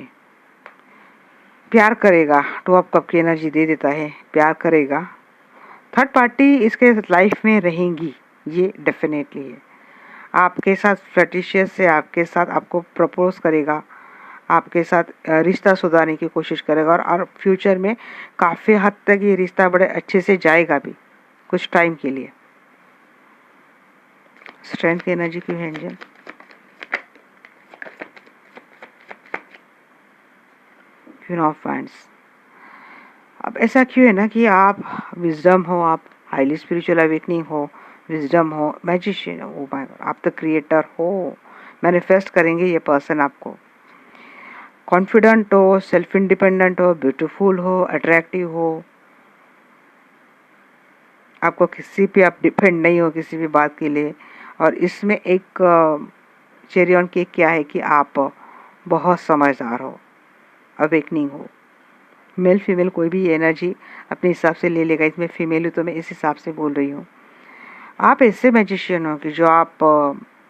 प्यार करेगा, 2 ऑफ कप की एनर्जी दे देता है, प्यार करेगा। थर्ड पार्टी इसके लाइफ में रहेंगी, ये डेफिनेटली है। आपके साथ फ्लटिशियस से आपके साथ आपको प्रपोज करेगा, आपके साथ रिश्ता सुधारने की कोशिश करेगा, और फ्यूचर में काफ़ी हद तक ये रिश्ता बड़े अच्छे से जाएगा भी, कुछ टाइम के लिए। स्ट्रेंथ की एनर्जी क्यों है एंजल? Queen of wands. अब ऐसा क्यों है ना कि आप विजडम हो, आप हाईली स्पिरिचुअल अवेकनिंग हो, विजडम हो, मैजिशियन हो, ओ माय गॉड, आप तो क्रिएटर हो। मैनिफेस्ट करेंगे ये पर्सन आपको। कॉन्फिडेंट हो, सेल्फ इंडिपेंडेंट हो, ब्यूटीफुल हो, अट्रैक्टिव हो, आपको किसी पे आप डिपेंड नहीं हो किसी भी बात के लिए। और इसमें एक चेरी ऑन केक क्या है कि आप बहुत समझदार हो, अवेकनिंग हो। मेल फीमेल कोई भी एनर्जी अपने हिसाब से ले लेगा, इसमें फीमेल हूँ तो मैं इस हिसाब से बोल रही हूँ। आप ऐसे मैजिशियन हो कि जो आप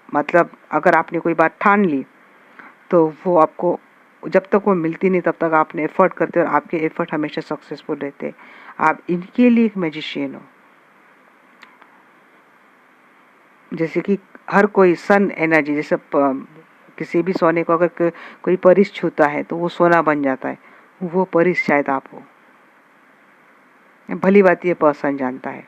मतलब अगर आपने कोई बात ठान ली तो वो आपको जब तक वो मिलती नहीं तब तक आपने एफर्ट करते हो, और आपके एफर्ट हमेशा सक्सेसफुल रहते हैं। आप इनके लिए एक मैजिशियन हो। जैसे कि हर कोई सन एनर्जी, जैसे किसी भी सोने को अगर कोई परिस छूता है तो वो सोना बन जाता है, वो परिस शायद आप हो। भली बात ये पर्सन जानता है,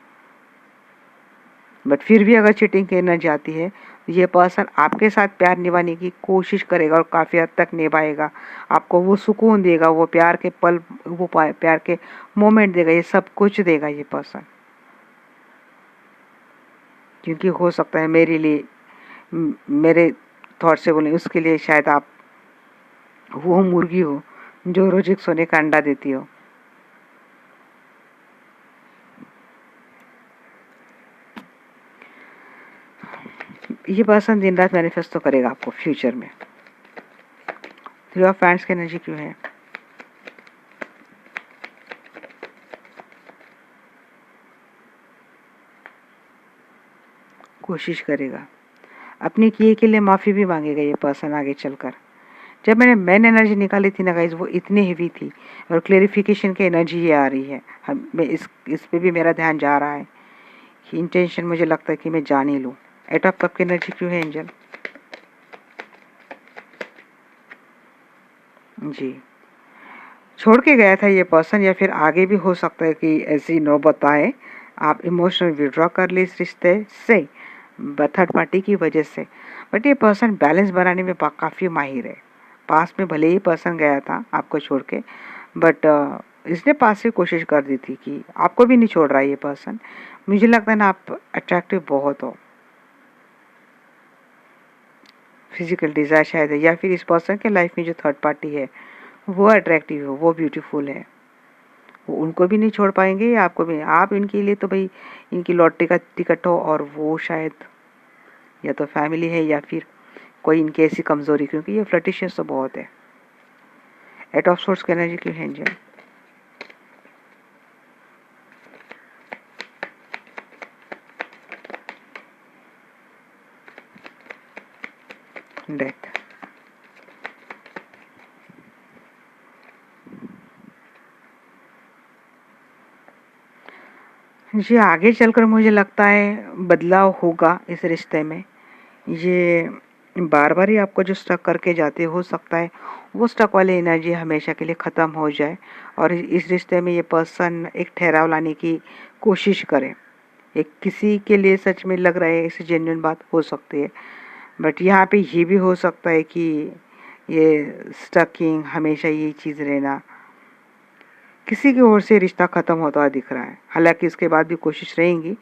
बट फिर भी अगर चीटिंग की एनर्जी आती है तो ये पर्सन आपके साथ प्यार निभाने की कोशिश करेगा और काफ़ी हद तक निभाएगा। आपको वो सुकून देगा, वो प्यार के पल, वो प्यार के मोमेंट देगा, ये सब कुछ देगा ये पर्सन। क्योंकि हो सकता है मेरे लिए, मेरे थॉट से बोले, उसके लिए शायद आप वो मुर्गी हो जो रोज एक सोने का अंडा देती हो। ये पर्सन दिन रात मैनिफेस्ट तो करेगा आपको फ्यूचर में। 3 ऑफ वांड्स की एनर्जी क्यों है? कोशिश करेगा, अपने किए के लिए माफ़ी भी मांगेगा ये पर्सन आगे चलकर। जब मैंने मेन एनर्जी निकाली थी ना गाइस, वो इतनी हेवी थी, और क्लेरिफिकेशन की एनर्जी ये आ रही है। मैं इस पे भी मेरा ध्यान जा रहा है कि इंटेंशन मुझे लगता है कि मैं जान ही लूँ। 8 ऑफ कप की एनर्जी क्यों है एंजल? जी, छोड़ के गया था ये पर्सन, या फिर आगे भी हो सकता है कि ऐसी नौबत आए, आप इमोशनल विड्रॉ कर ले इस रिश्ते से थर्ड पार्टी की वजह से। बट ये पर्सन बैलेंस बनाने में काफ़ी माहिर है। पास में भले ही पर्सन गया था आपको छोड़ के, बट इसने पास से कोशिश कर दी थी कि आपको भी नहीं छोड़ रहा है ये पर्सन। मुझे लगता है ना आप अट्रैक्टिव बहुत हो, फिजिकल डिज़ायर शायद है, या फिर इस पर्सन के लाइफ में जो थर्ड पार्टी है वो अट्रैक्टिव हो, वो ब्यूटीफुल है, वो उनको भी नहीं छोड़ पाएंगे या आपको भी। आप इनके लिए तो भाई इनकी लॉटरी का टिकट हो, और वो शायद या तो फैमिली है या फिर कोई इनकी ऐसी कमज़ोरी, क्योंकि ये फ्लर्टिशियस तो बहुत है। 8 ऑफ सोर्स की एनर्जी क्यों है एंजल? डेथ। जी, आगे चलकर मुझे लगता है बदलाव होगा इस रिश्ते में। ये बार बार ही आपको जो स्टक करके जाते हो सकता है वो स्टक वाली एनर्जी हमेशा के लिए ख़त्म हो जाए, और इस रिश्ते में ये पर्सन एक ठहराव लाने की कोशिश करे। एक किसी के लिए सच में लग रहा है इसे जेन्युइन बात हो सकती है, बट यहाँ पे ये भी हो सकता है कि ये स्टकिंग, हमेशा ये चीज़ रहना, किसी की ओर से रिश्ता ख़त्म होता हुआ दिख रहा है। हालांकि इसके बाद भी कोशिश रहेगी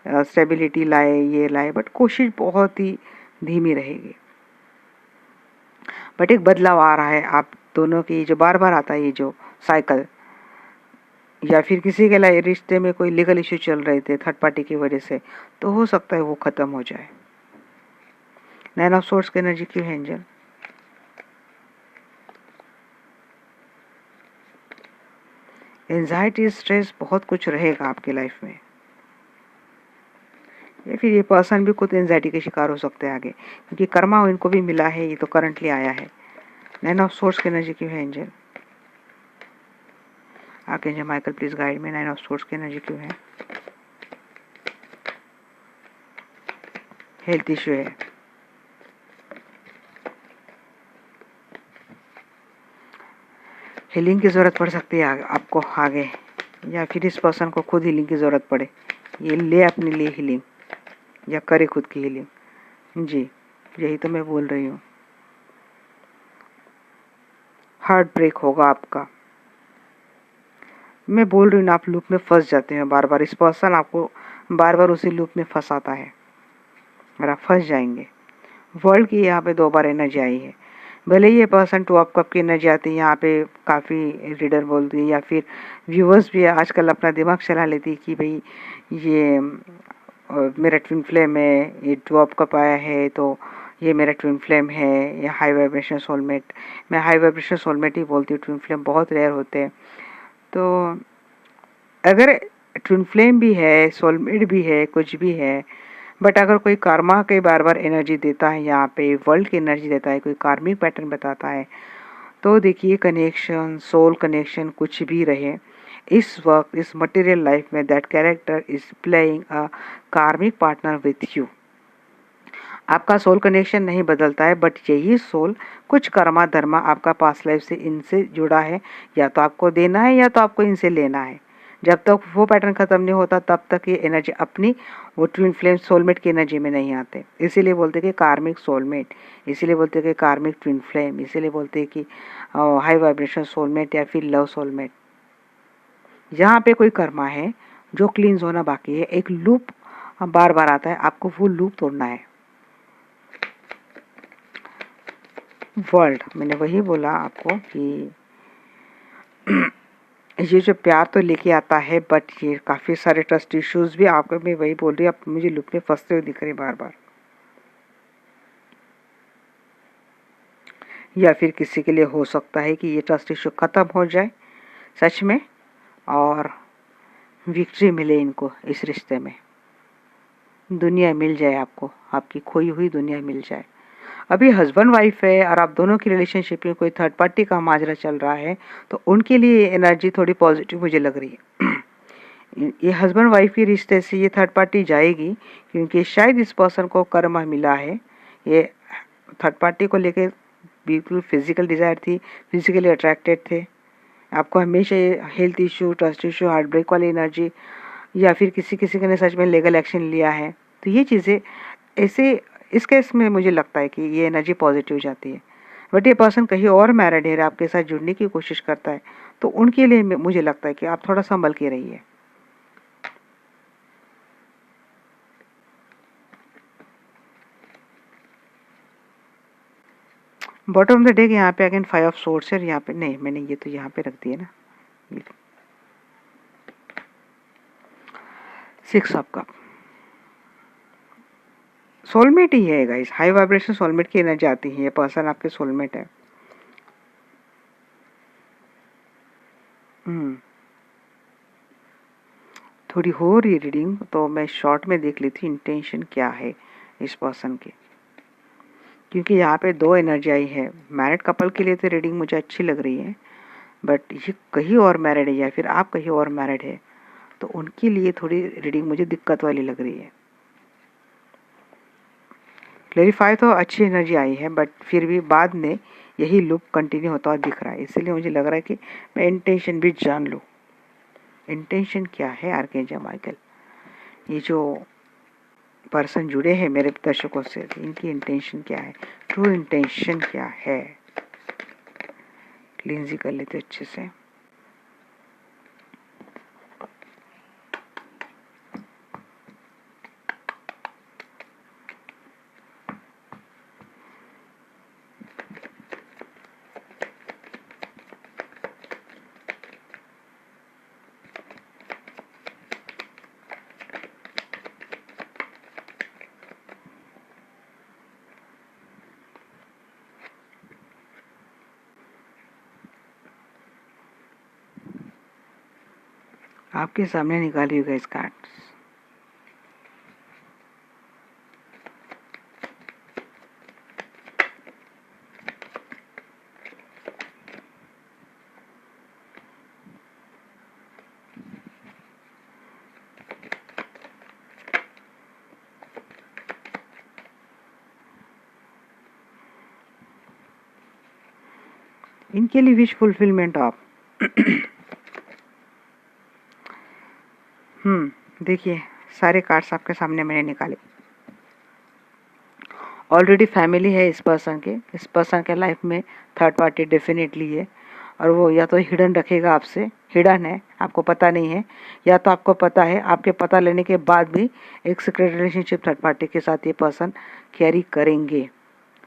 स्टेबिलिटी लाए, ये लाए, बट कोशिश बहुत ही धीमी रहेगी। बट एक बदलाव आ रहा है आप दोनों की, जो बार बार आता है ये जो साइकिल, या फिर किसी के लिए रिश्ते में कोई लीगल इश्यू चल रहे थे थर्ड पार्टी की वजह से, तो हो सकता है वो ख़त्म हो जाए। नाइन ऑफ सोर्स की एनर्जी क्यों है एंजल? एंजाइटी स्ट्रेस बहुत कुछ रहेगा आपकी लाइफ में, या फिर ये पर्सन भी खुद एंजाइटी के शिकार हो सकते हैं आगे, क्योंकि कर्मा इनको भी मिला है, ये तो करंटली आया है। नाइन ऑफ सोर्स की एनर्जी क्यों है angel? Archangel Michael please guide में, नाइन ऑफ सोर्स की एनर्जी क्यों है? हेल्थ इश्यू है, हीलिंग की ज़रूरत पड़ सकती है आपको आगे, या फिर इस पर्सन को खुद हीलिंग की ज़रूरत पड़े, ये ले अपने लिए हीलिंग या करे खुद की हीलिंग। जी यही तो मैं बोल रही हूँ, हार्ट ब्रेक होगा आपका। मैं बोल रही हूँ ना, आप लूप में फंस जाते हैं बार बार, इस पर्सन आपको बार बार उसी लूप में फंसाता है और आप फंस जाएंगे। वर्ल्ड की यहाँ पे 2 बार एनर्जी आई है, भले ही ये पर्सन 2 ऑफ कप की एनर्जी आती है, यहाँ पे काफ़ी रीडर बोलती है या फिर व्यूवर्स भी आजकल अपना दिमाग चला लेती है कि भाई ये मेरा ट्विन फ्लेम है, ये 2 ऑफ कप आया है तो ये मेरा ट्विन फ्लेम है, या हाई वाइब्रेशन सोलमेट। मैं हाई वाइब्रेशन सोलमेट ही बोलती हूँ, ट्विन फ्लेम बहुत रेयर होते हैं। तो अगर ट्विन फ्लेम भी है, सोलमेट भी है, कुछ भी है, बट अगर कोई कर्मा के बार बार एनर्जी देता है, यहाँ पे वर्ल्ड की एनर्जी देता है, कोई कार्मिक पैटर्न बताता है, तो देखिए कनेक्शन, सोल कनेक्शन कुछ भी रहे, इस वक्त इस मटेरियल लाइफ में that character is playing a कार्मिक पार्टनर विथ यू। आपका सोल कनेक्शन नहीं बदलता है, बट यही सोल कुछ कर्मा धर्मा आपका पास्ट लाइफ से इनसे जुड़ा है, या तो आपको देना है या तो आपको इनसे लेना है। जब तक वो पैटर्न खत्म नहीं होता तब तक ये एनर्जी अपनी वो ट्विन फ्लेम सोलमेट की एनर्जी में नहीं आते। इसीलिए बोलते कि कार्मिक सोलमेट, इसीलिए बोलते कि कार्मिक ट्विन फ्लेम, इसीलिए बोलते कि हाई वाइब्रेशन सोलमेट या फिर लव सोलमेट। जहाँ पे कोई कर्मा है जो क्लींस होना बाकी है, एक लूप बार बार आता है, आपको वो लूप तोड़ना है। वर्ल्ड, मैंने वही बोला आपको कि ये जो प्यार तो लेके आता है, बट ये काफ़ी सारे ट्रस्ट इश्यूज भी आपको, मैं वही बोल रही हूँ, आप मुझे लूप में फंसते हुए दिख रहे बार बार। या फिर किसी के लिए हो सकता है कि ये ट्रस्ट इश्यू ख़त्म हो जाए सच में, और विक्ट्री मिले इनको इस रिश्ते में, दुनिया मिल जाए आपको, आपकी खोई हुई दुनिया मिल जाए। अभी हस्बैंड वाइफ है और आप दोनों की रिलेशनशिप में कोई थर्ड पार्टी का माजरा चल रहा है, तो उनके लिए एनर्जी थोड़ी पॉजिटिव मुझे लग रही है। ये हस्बैंड वाइफ के रिश्ते से ये थर्ड पार्टी जाएगी, क्योंकि शायद इस पर्सन को कर्मा मिला है, ये थर्ड पार्टी को लेके बिल्कुल फिजिकल डिज़ायर थी, फिजिकली अट्रैक्टेड थे, आपको हमेशा health issue, trust issue, heartbreak वाली एनर्जी, या फिर किसी किसी ने सच में लीगल एक्शन लिया है, तो ये चीज़ें ऐसे इस केस में मुझे लगता है कि ये एनर्जी पॉजिटिव जाती है। बट ये पर्सन कहीं और मैरिड है, आपके साथ जुड़ने की कोशिश करता है, तो उनके लिए मुझे लगता है कि आप थोड़ा संभल के रहिए। बॉटम ऑफ द डे यहाँ पे अगेन 5 ऑफ सोर्स है, यहाँ पे नहीं, मैंने ये तो यहाँ पे रख दिया ना, 6 ऑफ कप। सोलमेट ही है गाइस, हाई वाइब्रेशन सोलमेट की एनर्जी आती है, ये पर्सन आपके सोलमेट है। थोड़ी हो रही रीडिंग, तो मैं शॉर्ट में देख ली थी इंटेंशन क्या है इस पर्सन की, क्योंकि यहाँ पे 2 एनर्जी आई है। मैरिड कपल के लिए तो रीडिंग मुझे अच्छी लग रही है, बट ये कहीं और मैरिड है या फिर आप कहीं और मैरिड है, तो उनके लिए थोड़ी रीडिंग मुझे दिक्कत वाली लग रही है। क्लेरिफाई तो अच्छी एनर्जी आई है, बट फिर भी बाद में यही लूप कंटिन्यू होता हुआ दिख रहा है, इसीलिए मुझे लग रहा है कि मैं इंटेंशन भी जान लूँ। इंटेंशन क्या है आर्कएंजल माइकल? ये जो पर्सन जुड़े हैं मेरे दर्शकों से, इनकी इंटेंशन क्या है, ट्रू इंटेंशन क्या है? क्लींज कर लेते अच्छे से। आपके सामने निकाली हुई इस कार्ड। इनके लिए विश फुलफिलमेंट ऑफ देखिए सारे कार्ड्स आपके सामने मैंने निकाले। ऑलरेडी फैमिली है इस पर्सन के लाइफ में थर्ड पार्टी डेफिनेटली है, और वो या तो हिडन रखेगा आपसे, हिडन है आपको पता नहीं है, या तो आपको पता है, आपके पता लेने के बाद भी एक सीक्रेट रिलेशनशिप थर्ड पार्टी के साथ ये पर्सन कैरी करेंगे,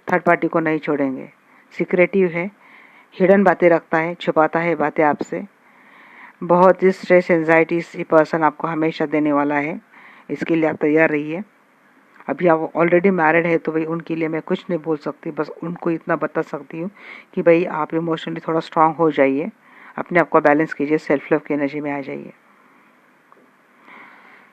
थर्ड पार्टी को नहीं छोड़ेंगे। सीक्रेटिव है, हिडन बातें रखता है, छुपाता है बातें आपसे, बहुत ही स्ट्रेस एंजाइटी ये पर्सन आपको हमेशा देने वाला है। इसके लिए आप तैयार रहिए। अभी आप ऑलरेडी मैरिड है तो भाई उनके लिए मैं कुछ नहीं बोल सकती, बस उनको इतना बता सकती हूँ कि भाई आप इमोशनली थोड़ा स्ट्रांग हो जाइए, अपने आप को बैलेंस कीजिए, सेल्फ लव की एनर्जी में आ जाइए।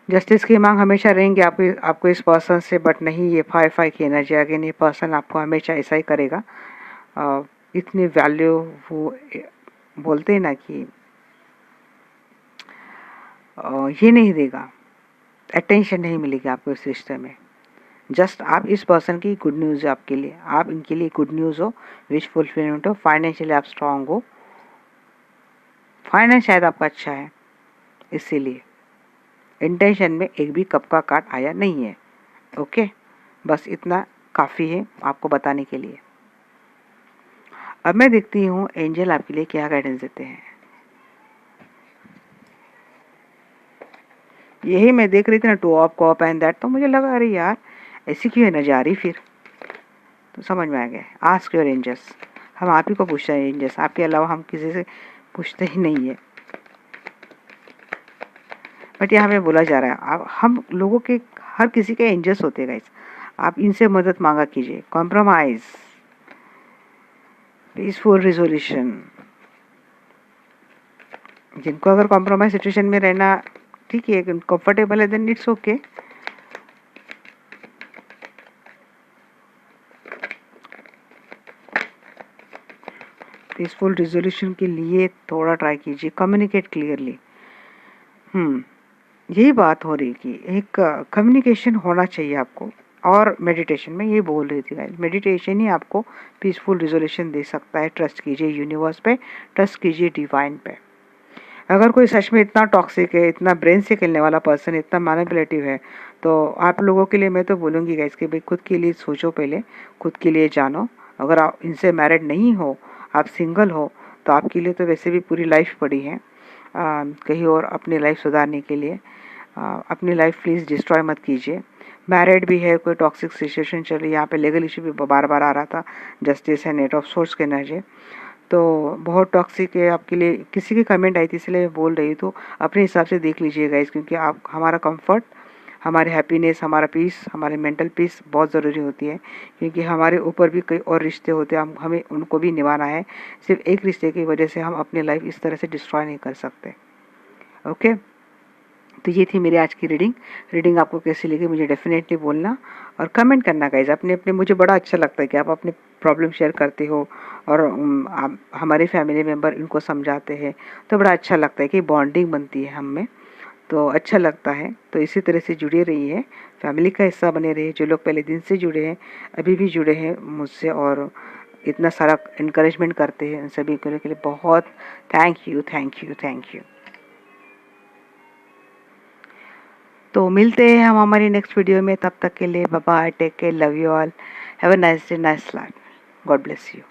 जस्टिस की मांग हमेशा रहेंगे आपको इस पर्सन से, बट नहीं ये 5-5 की एनर्जी अगेन ये पर्सन आपको हमेशा ऐसा ही करेगा। इतनी वैल्यू वो बोलते हैं ना कि ये नहीं देगा, अटेंशन नहीं मिलेगी आपको इस रिश्ते में। जस्ट आप इस पर्सन की गुड न्यूज़ है आपके लिए, आप इनके लिए गुड न्यूज़ हो, विश फुलफिलमेंट हो, फाइनेंशियली आप स्ट्रांग हो, फाइनेंस शायद आपका अच्छा है, इसीलिए इंटेंशन में एक भी कप का कार्ड आया नहीं है। ओके, बस इतना काफ़ी है आपको बताने के लिए। अब मैं देखती हूँ एंजल आपके लिए क्या गाइडेंस देते हैं। यही मैं देख रही थी ना, 2 ऑफ कप एंड दैट, तो मुझे लगा अरे यार ऐसी क्यों एनर्जी आ रही, फिर तो समझ में आ गया। आस्क योर एंजल्स, हम आप ही को पूछते हैं एंजल्स, आपके अलावा हम किसी से पूछते ही नहीं है। बट यहाँ पे बोला जा रहा है आप हम लोगों के हर किसी के एंजल्स होते हैं गाइस, आप इनसे मदद मांगा कीजिए। कॉम्प्रोमाइज, पीसफुल रिजोल्यूशन, जिनको अगर कॉम्प्रोमाइज सिचुएशन में रहना ठीक है, कंफर्टेबल है, then it's okay. Peaceful resolution के लिए थोड़ा ट्राई कीजिए, कम्युनिकेट क्लियरली। यही बात हो रही कि एक कम्युनिकेशन होना चाहिए आपको, और मेडिटेशन में ये बोल रही थी गाइस, मेडिटेशन ही आपको पीसफुल रिजोल्यूशन दे सकता है। ट्रस्ट कीजिए यूनिवर्स पे, ट्रस्ट कीजिए डिवाइन पे। अगर कोई सच में इतना टॉक्सिक है, इतना ब्रेन से खेलने वाला पर्सन, इतना मैनिपुलेटिव है, तो आप लोगों के लिए मैं तो बोलूँगी गाइस कि भाई खुद के लिए सोचो, पहले खुद के लिए जानो। अगर आप इनसे मैरिड नहीं हो, आप सिंगल हो, तो आपके लिए तो वैसे भी पूरी लाइफ पड़ी है कहीं और अपनी लाइफ सुधारने के लिए। अपनी लाइफ प्लीज़ डिस्ट्रॉय मत कीजिए। मैरिड भी है, कोई टॉक्सिक सिचुएशन चल रही है, यहाँ पे लीगल इशू भी बार बार आ रहा था, जस्टिस है, नेट ऑफ सोर्स के एनर्जी, तो बहुत टॉक्सिक है आपके लिए। किसी की कमेंट आई थी इसलिए मैं बोल रही हूँ, तो अपने हिसाब से देख लीजिएगा इस, क्योंकि आप हमारा कंफर्ट, हमारे हैप्पीनेस, हमारा पीस, हमारे मेंटल पीस बहुत ज़रूरी होती है, क्योंकि हमारे ऊपर भी कई और रिश्ते होते हैं, हमें उनको भी निभाना है। सिर्फ एक रिश्ते की वजह से हम अपनी लाइफ इस तरह से डिस्ट्रॉय नहीं कर सकते। ओके, तो ये थी मेरी आज की रीडिंग आपको कैसी लगी मुझे डेफिनेटली बोलना और कमेंट करना गाइज। अपने मुझे बड़ा अच्छा लगता है कि आप अपने प्रॉब्लम शेयर करते हो और आप हमारे फैमिली मेम्बर इनको समझाते हैं, तो बड़ा अच्छा लगता है कि बॉन्डिंग बनती है हम में, तो अच्छा लगता है। तो इसी तरह से जुड़े रहिए, फैमिली का हिस्सा बने रहिए। जो लोग पहले दिन से जुड़े हैं, अभी भी जुड़े हैं मुझसे और इतना सारा इनकरेजमेंट करते हैं, उन सभी के लिए बहुत thank you, thank you, thank you. तो मिलते हैं हम हमारी नेक्स्ट वीडियो में, तब तक के लिए bye bye, take care, love you all, have a nice day, nice life, God bless you.